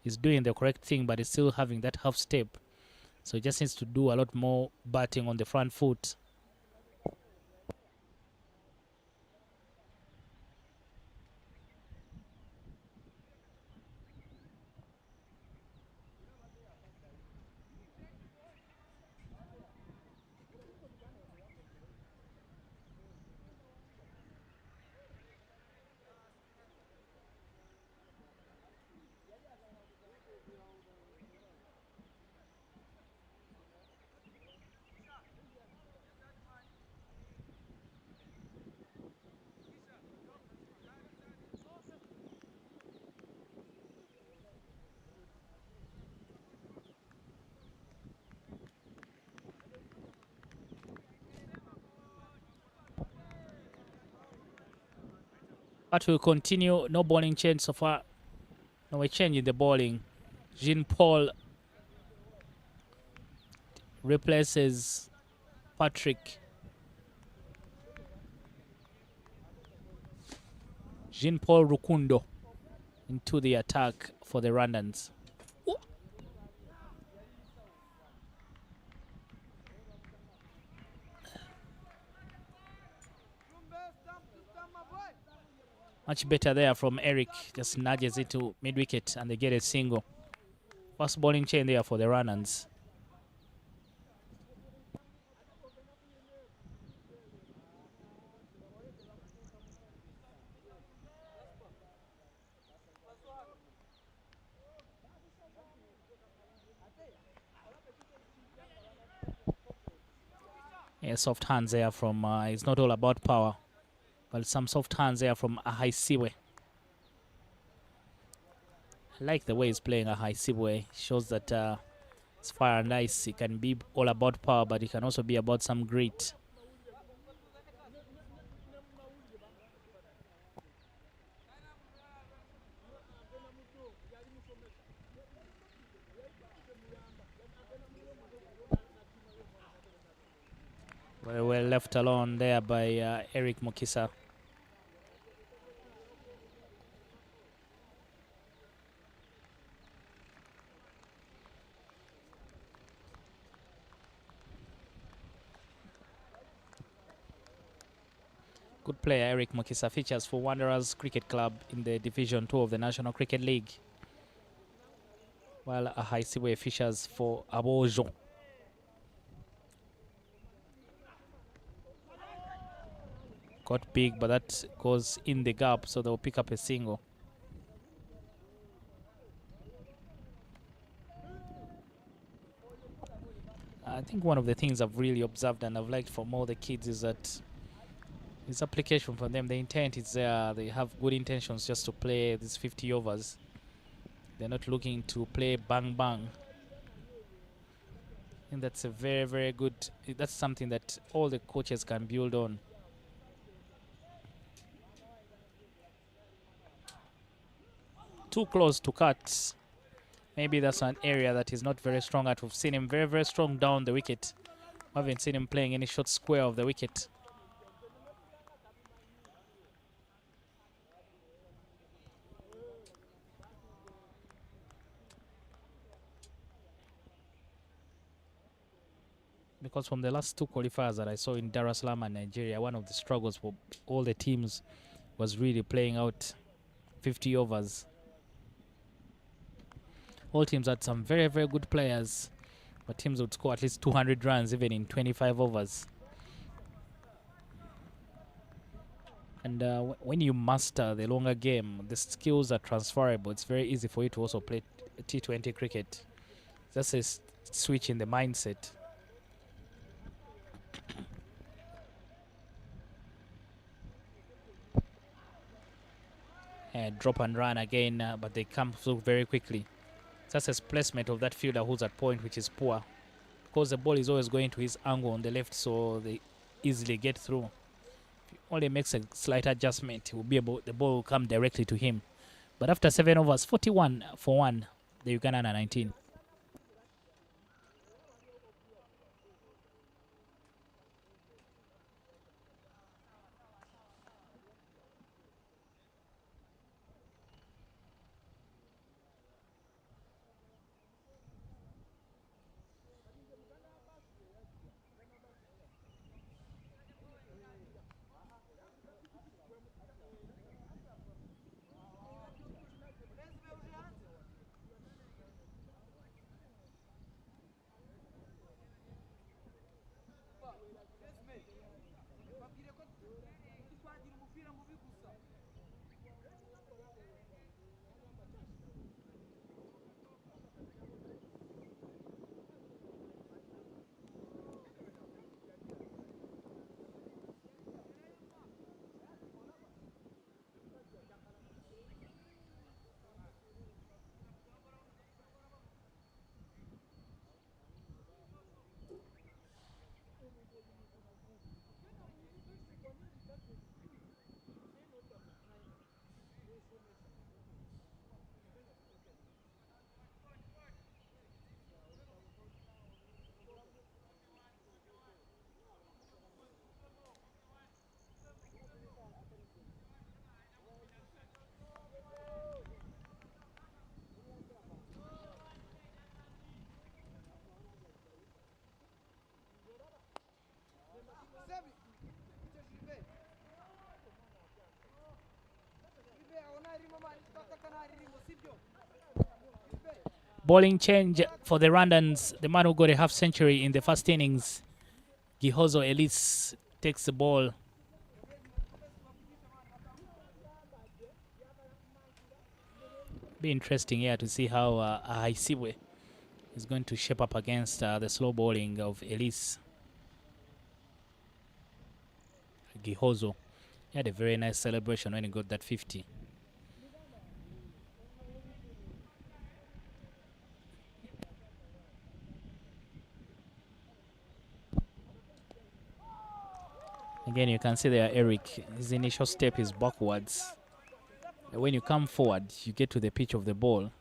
he's doing the correct thing, but he's still having that half step. So he just needs to do a lot more batting on the front foot. But will continue. No bowling change so far. No change in the bowling. Jean Paul replaces Patrick. Jean Paul Rukundo into the attack for the Rwandans. Much better there from Eric. Just nudges it to mid-wicket and they get a single. First bowling chain there for the Rwandans. Yeah, soft hands there from, it's not all about power, but some soft hands there from Ahaisiwe. I like the way he's playing Ahaisiwe. Shows that it's fire and ice. It can be all about power, but it can also be about some grit. Very well left alone there by Eric Mukisa. Good player Eric Mukisa features for Wanderers Cricket Club in the Division 2 of the National Cricket League, while Ahaisiwe features for Abojo. Got big, but that goes in the gap, so they'll pick up a single. I think one of the things I've really observed and I've liked from all the kids is that this application for them, the intent is there. They have good intentions just to play these 50 overs. They're not looking to play bang bang. I think that's a very, very good, that's something that all the coaches can build on. Too close to cut. Maybe that's an area that is not very strong at. We've seen him very, very strong down the wicket. We haven't seen him playing any short square of the wicket. Because from the last two qualifiers that I saw in Dar es Salaam and Nigeria, one of the struggles for all the teams was really playing out 50 overs. All teams had some very, very good players, but teams would score at least 200 runs even in 25 overs. And when you master the longer game, the skills are transferable. It's very easy for you to also play T20 cricket. Just a switch in the mindset. And drop and run again, but they come through very quickly. That's a placement of that fielder who's at point, which is poor, because the ball is always going to his angle on the left, so they easily get through. If he only makes a slight adjustment, he will be able, the ball will come directly to him. But after 7 overs, 41 for 1, the Uganda under 19. Bowling change for the Rwandans. The man who got a half century in the first innings, Gihozo Elise, takes the ball. Be interesting here to see how Ahaisiwe is going to shape up against the slow bowling of Elise. Gihozo. He had a very nice celebration when he got that 50. Again, you can see there Eric, his initial step is backwards. And when you come forward, you get to the pitch of the ball.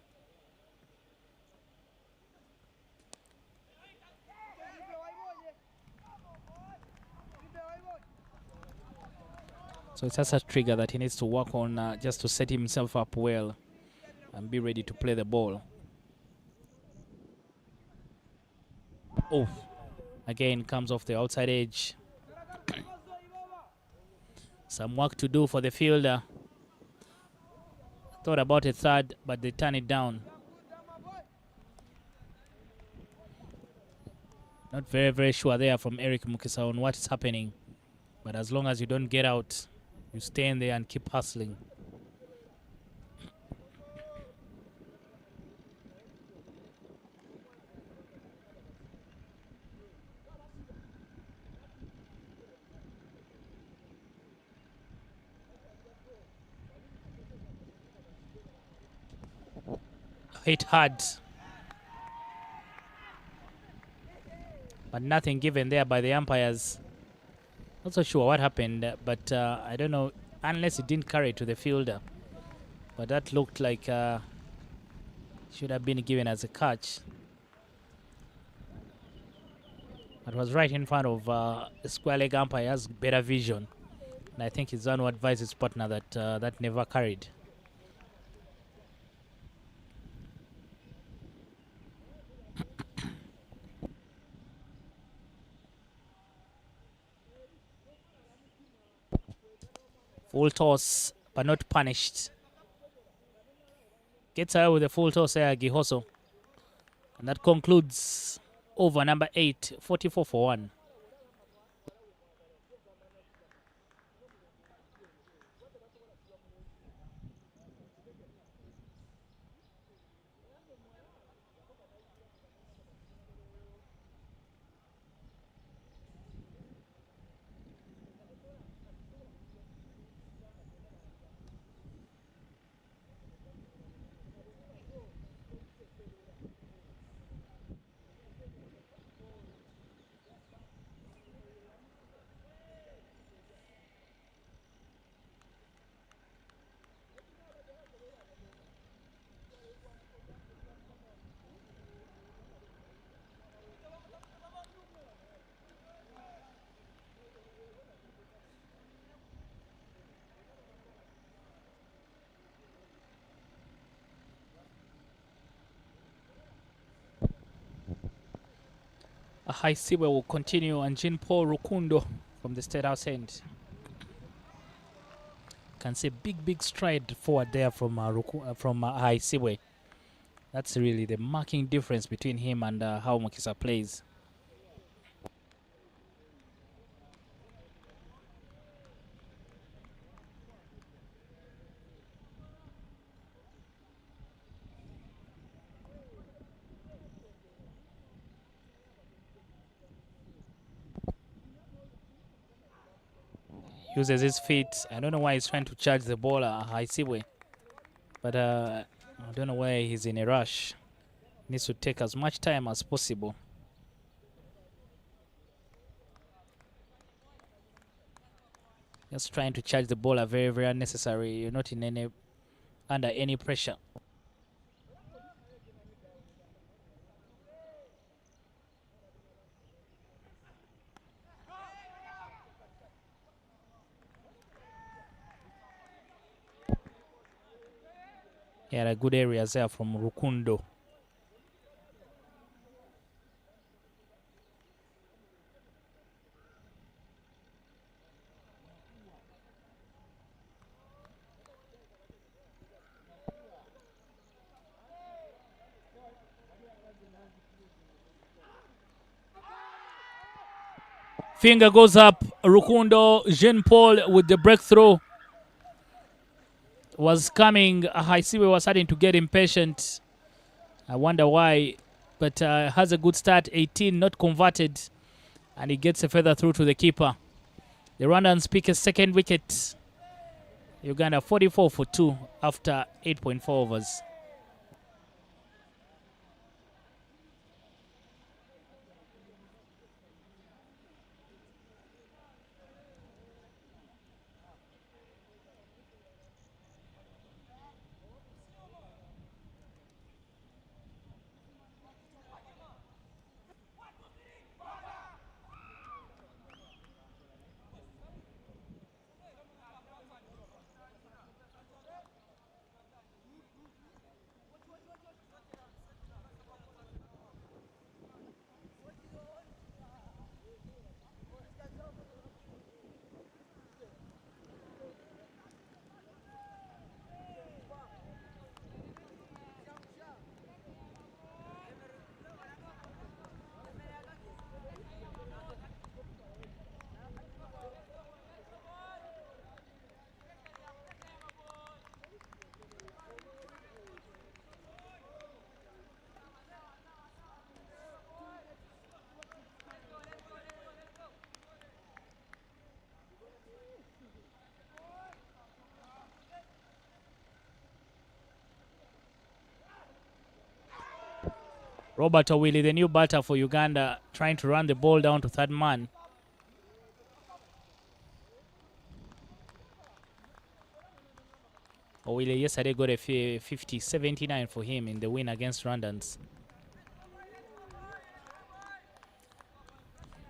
So it's just a trigger that he needs to work on just to set himself up well and be ready to play the ball. Oh, again comes off the outside edge. Some work to do for the fielder. Thought about a third, but they turn it down. Not very sure there from Eric Mukisa on what is happening. But as long as you don't get out, you stay in there and keep hustling. Hit hard. But nothing given there by the umpires. Not so sure what happened, but I don't know, unless it didn't carry to the fielder. But that looked like should have been given as a catch. It was right in front of the square leg umpire, has better vision. And I think he's the one who advised his partner that that never carried. Full toss, but not punished. Gets away with the full toss there, Gihoso. And that concludes over number 8, 44 for 1. A high Siwe will continue, and Jean-Paul Rukundo from the State House end. Can see big stride forward there from High Siwe. That's really the marking difference between him and how Mukisa plays. Uses his feet. I don't know why he's trying to charge the ball at High Siwe. But I don't know why he's in a rush. Needs to take as much time as possible. Just trying to charge the ball are very unnecessary. You're not in under any pressure. He had a good areas there from Rukundo. Finger goes up. Rukundo, Jean-Paul with the breakthrough. Was coming. High Siwe was starting to get impatient. I wonder why. But has a good start. 18 not converted. And he gets a feather through to the keeper. The Rwandans pick a second wicket. Uganda 44 for 2 after 8.4 overs. Robert Owili, the new batter for Uganda, trying to run the ball down to third man. Owili yesterday got a 50-79 for him in the win against Rwandans.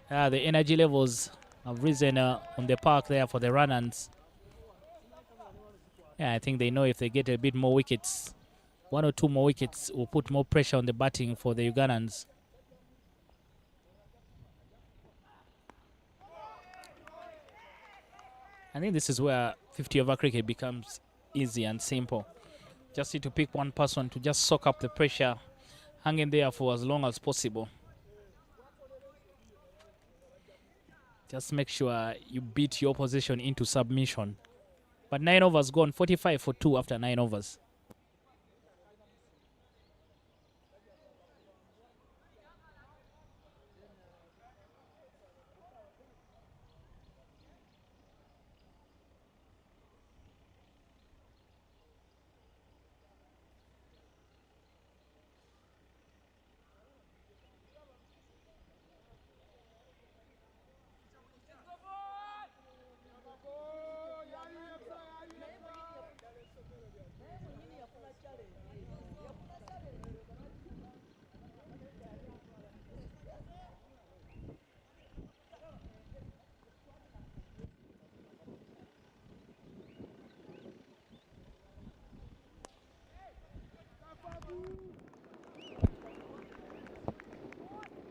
The energy levels have risen on the park there for the Rwandans. Yeah, I think they know if they get a bit more wickets, 1 or 2 more wickets will put more pressure on the batting for the Ugandans. I think this is where 50-over cricket becomes easy and simple. Just need to pick one person to just soak up the pressure, hang in there for as long as possible. Just make sure you beat your opposition into submission. But 9 overs gone, 45 for 2 after 9 overs.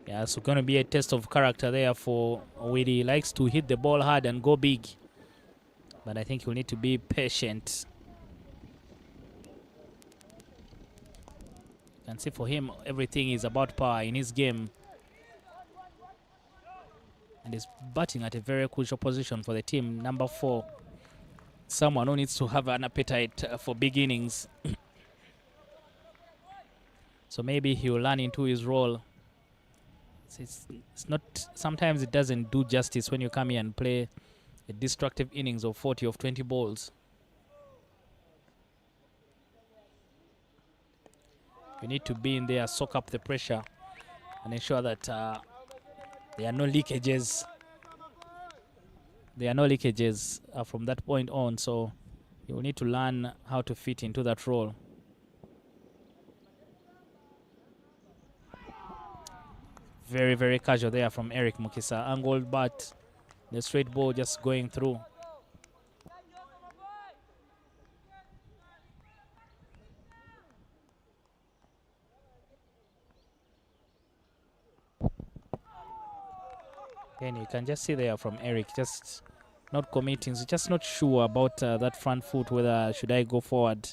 Yeah, so going to be a test of character there for Owili. He likes to hit the ball hard and go big. But I think he'll need to be patient. You can see for him, everything is about power in his game. And he's batting at a very crucial position for the team. Number 4. Someone who needs to have an appetite for big innings. So maybe he'll learn into his role. It's not, sometimes it doesn't do justice when you come here and play a destructive innings of 40 of 20 balls. You need to be in there, soak up the pressure, and ensure that there are no leakages. There are no leakages from that point on, so you need to learn how to fit into that role. Very, very casual there from Eric Mukisa. Angled, but the straight ball just going through. Then you can just see there from Eric, just not committing. He's just not sure about that front foot, whether should I go forward.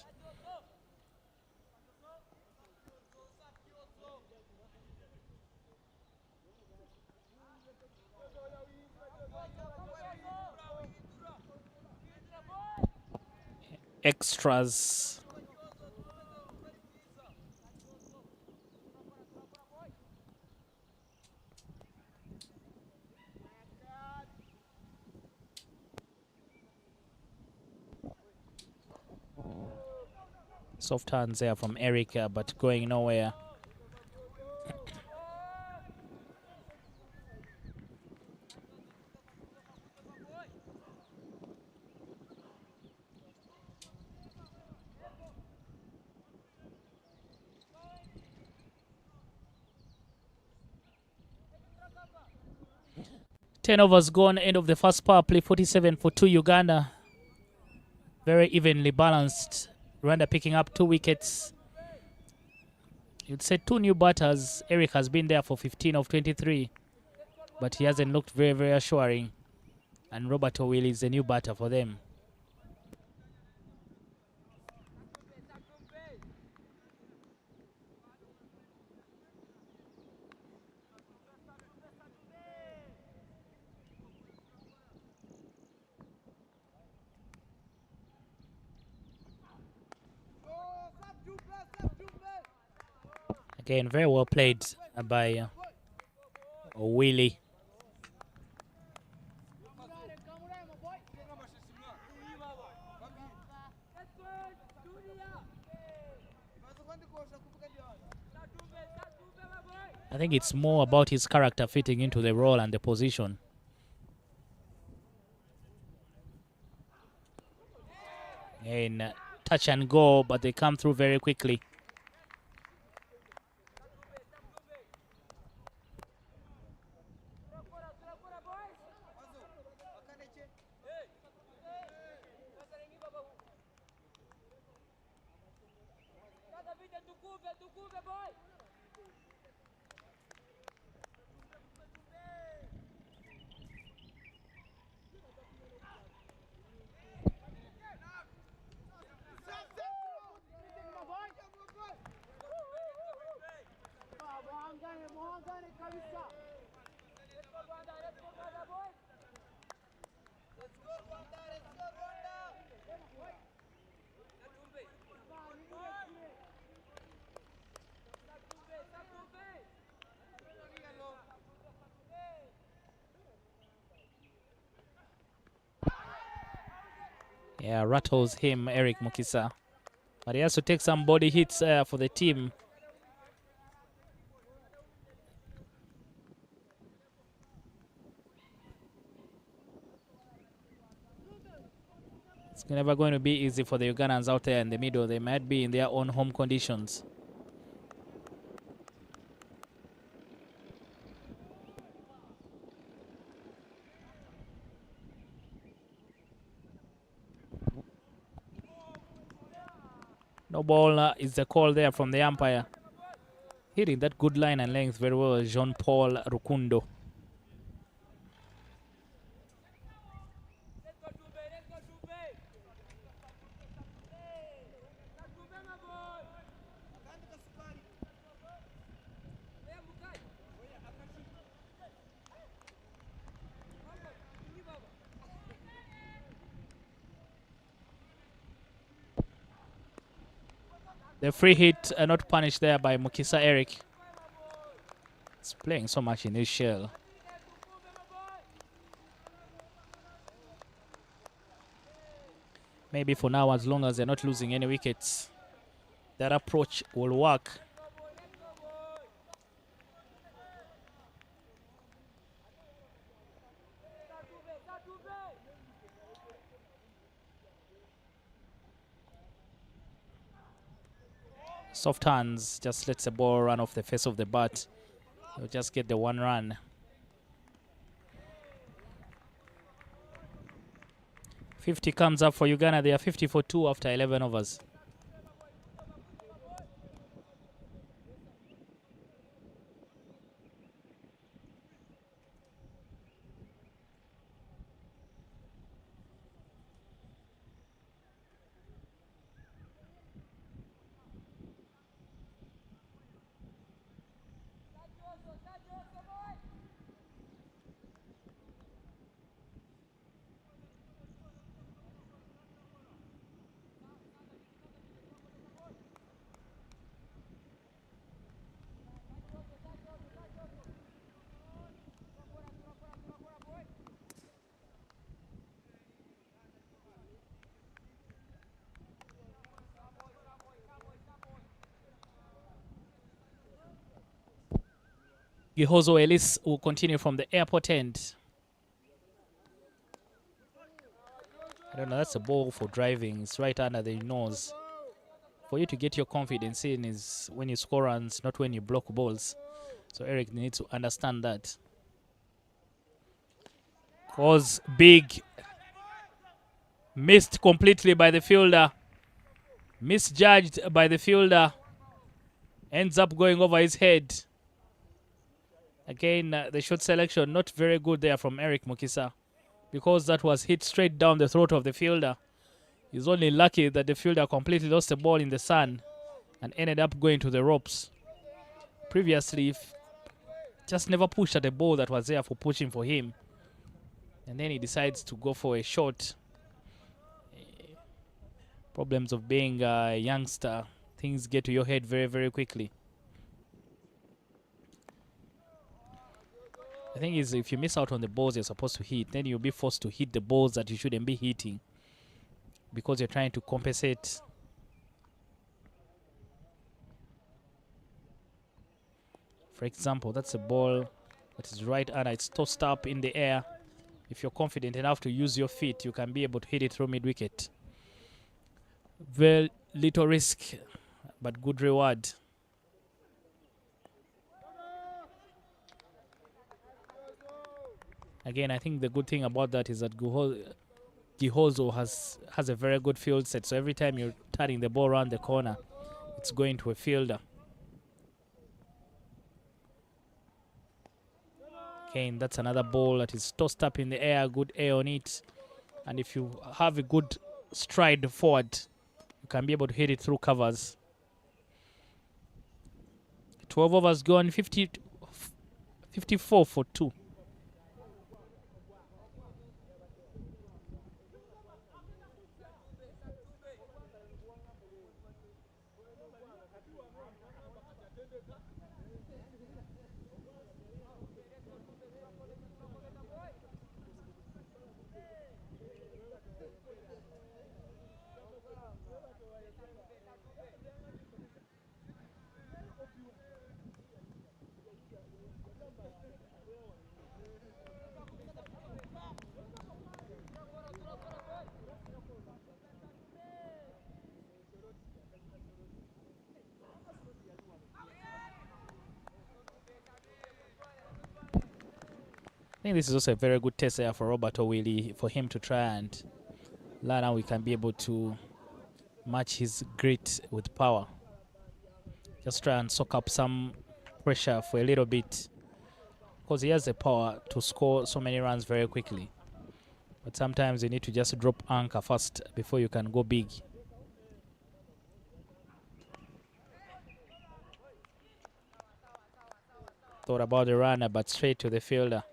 Extras. Soft hands there from Eric, but going nowhere. Turnovers gone, end of the first power play, 47 for 2 Uganda. Very evenly balanced. Rwanda picking up 2 wickets. You'd say 2 new batters. Eric has been there for 15 of 23, but he hasn't looked very, very assuring. And Robert O'Will is the new batter for them. Again, very well played by O'Willy. I think it's more about his character fitting into the role and the position. And touch and go, but they come through very quickly. Yeah, rattles him, Eric Mukisa. But he has to take some body hits for the team. It's never going to be easy for the Ugandans out there in the middle. They might be in their own home conditions. No ball is the call there from the umpire. Hitting that good line and length very well, Jean-Paul Rukundo. The free hit not punished there by Mukisa Eric. He's playing so much in his shell. Maybe for now, as long as they're not losing any wickets, that approach will work. Soft hands just lets the ball run off the face of the bat. They'll just get the 1 run. 50 comes up for Uganda. They are 50 for 2 after 11 overs. Gihozo Ellis will continue from the airport end. I don't know, that's a ball for driving. It's right under the nose. For you to get your confidence in is when you score runs, not when you block balls. So Eric needs to understand that. Was big. Missed completely by the fielder. Misjudged by the fielder. Ends up going over his head. Again, the shot selection not very good there from Eric Mukisa, because that was hit straight down the throat of the fielder. He's only lucky that the fielder completely lost the ball in the sun and ended up going to the ropes. Previously, just never pushed at a ball that was there for pushing for him. And then he decides to go for a shot. Problems of being a youngster. Things get to your head very, very quickly. The thing is, if you miss out on the balls you're supposed to hit, then you'll be forced to hit the balls that you shouldn't be hitting because you're trying to compensate. For example, that's a ball that is right under. It's tossed up in the air. If you're confident enough to use your feet, you can be able to hit it through mid-wicket. Very little risk, but good reward. Again, I think the good thing about that is that Gihozo has a very good field set. So every time you're turning the ball around the corner, it's going to a fielder. Again, that's another ball that is tossed up in the air, good air on it. And if you have a good stride forward, you can be able to hit it through covers. 12 overs gone, 54 for 2. I think this is also a very good test there for Robert O'Willy, for him to try and learn how we can be able to match his grit with power. Just try and soak up some pressure for a little bit, because he has the power to score so many runs very quickly. But sometimes you need to just drop anchor first before you can go big. Thought about the runner, but straight to the fielder.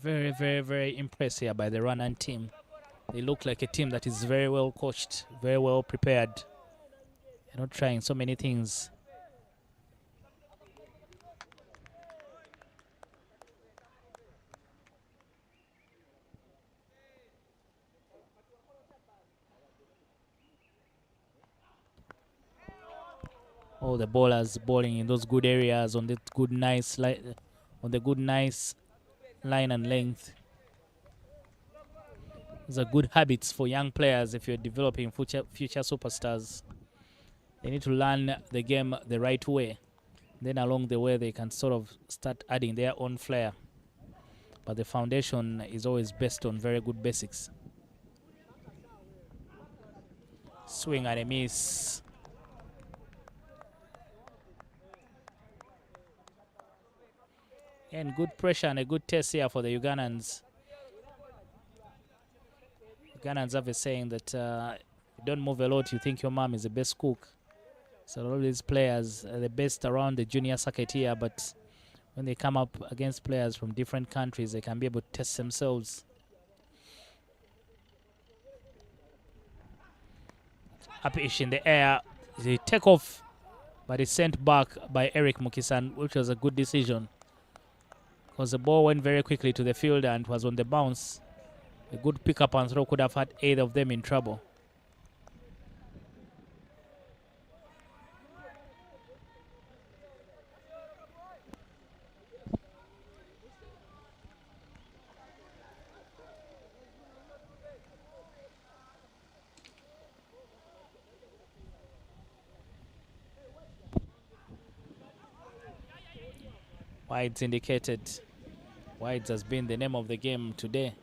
Very, very, very impressed here by the Rwandan team. They look like a team that is very well coached, very well prepared. They're not trying so many things. All the bowlers bowling in those good areas on the good nice line and length. These are good habits for young players if you're developing future superstars. They need to learn the game the right way. Then along the way they can sort of start adding their own flair. But the foundation is always based on very good basics. Swing and a miss. And good pressure and a good test here for the Ugandans. Ugandans have a saying that you don't move a lot, you think your mom is the best cook. So all these players are the best around the junior circuit here, but when they come up against players from different countries, they can be able to test themselves. Up-ish in the air. They take off, but it's sent back by Eric Mukisan, which was a good decision, because the ball went very quickly to the fielder and was on the bounce. A good pick-up and throw could have had either of them in trouble. Wides indicated. Wides has been the name of the game today.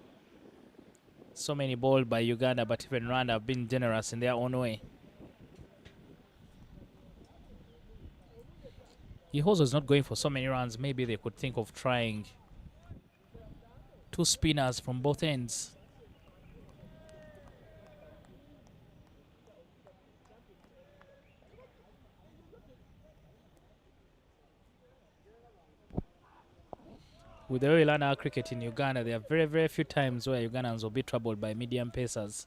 So many bowled by Uganda, but even Rwanda have been generous in their own way. Ihozo is not going for so many runs. Maybe they could think of trying 2 spinners from both ends. With the way we learn our cricket in Uganda, there are very, very few times where Ugandans will be troubled by medium pacers,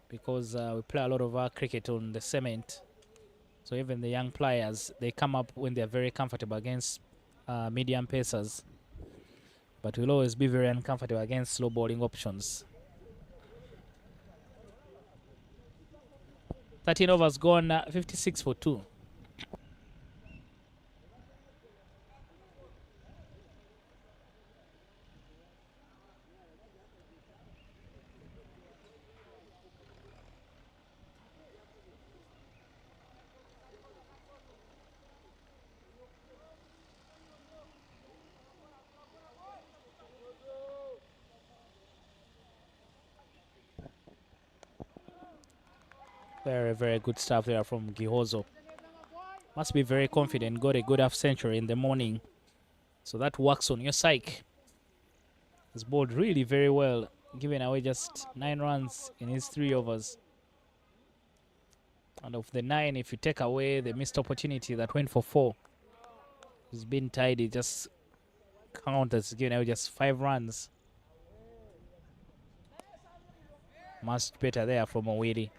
because we play a lot of our cricket on the cement. So even the young players, they come up when they're very comfortable against medium pacers, but will always be very uncomfortable against slow bowling options. 13 overs gone, 56 for 2. Very, very good stuff there from Gihozo. Must be very confident, got a good half century in the morning. So that works on your psyche. He's bowled really very well, giving away just 9 runs in his 3 overs. And of the 9, if you take away the missed opportunity that went for 4, he's been tidy, just count as giving away just 5 runs. Much better there from Owiri.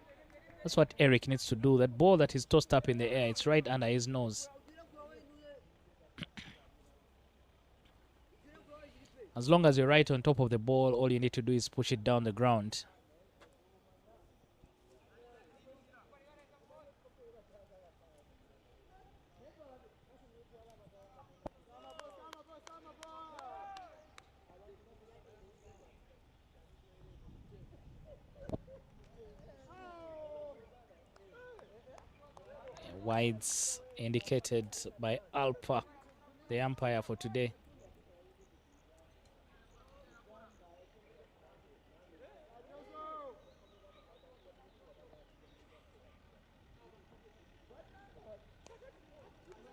That's what Eric needs to do. That ball that is tossed up in the air, it's right under his nose. As long as you're right on top of the ball, all you need to do is push it down the ground. Wides indicated by Alpa, the umpire for today.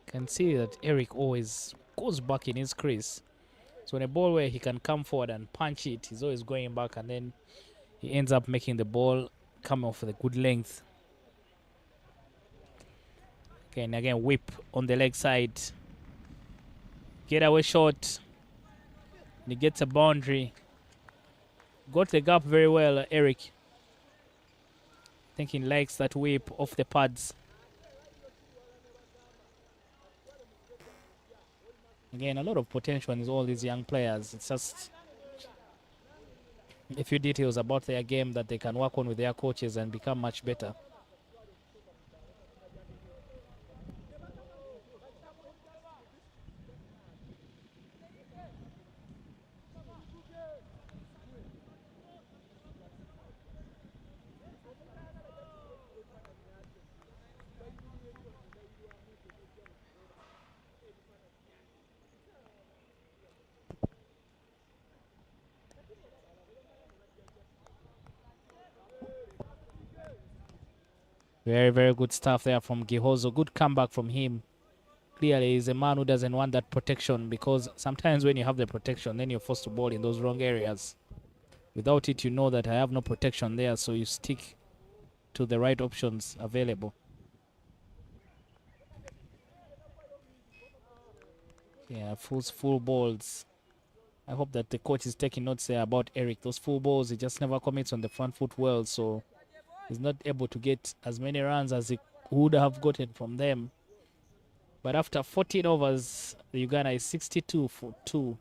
Can see that Eric always goes back in his crease. So in a ball where he can come forward and punch it, he's always going back, and then he ends up making the ball come off with a good length. Okay, and again, whip on the leg side. Get away shot. And he gets a boundary. Got the gap very well, Eric. I think he likes that whip off the pads. Again, a lot of potential in all these young players. It's just a few details about their game that they can work on with their coaches and become much better. Very, very good stuff there from Gihozo. Good comeback from him. Clearly, he's a man who doesn't want that protection, because sometimes when you have the protection, then you're forced to bowl in those wrong areas. Without it, you know that I have no protection there, so you stick to the right options available. Yeah, full balls. I hope that the coach is taking notes there about Eric. Those full balls, he just never commits on the front foot well, so he's not able to get as many runs as he would have gotten from them. But after 14 overs, the Uganda is 62 for 2.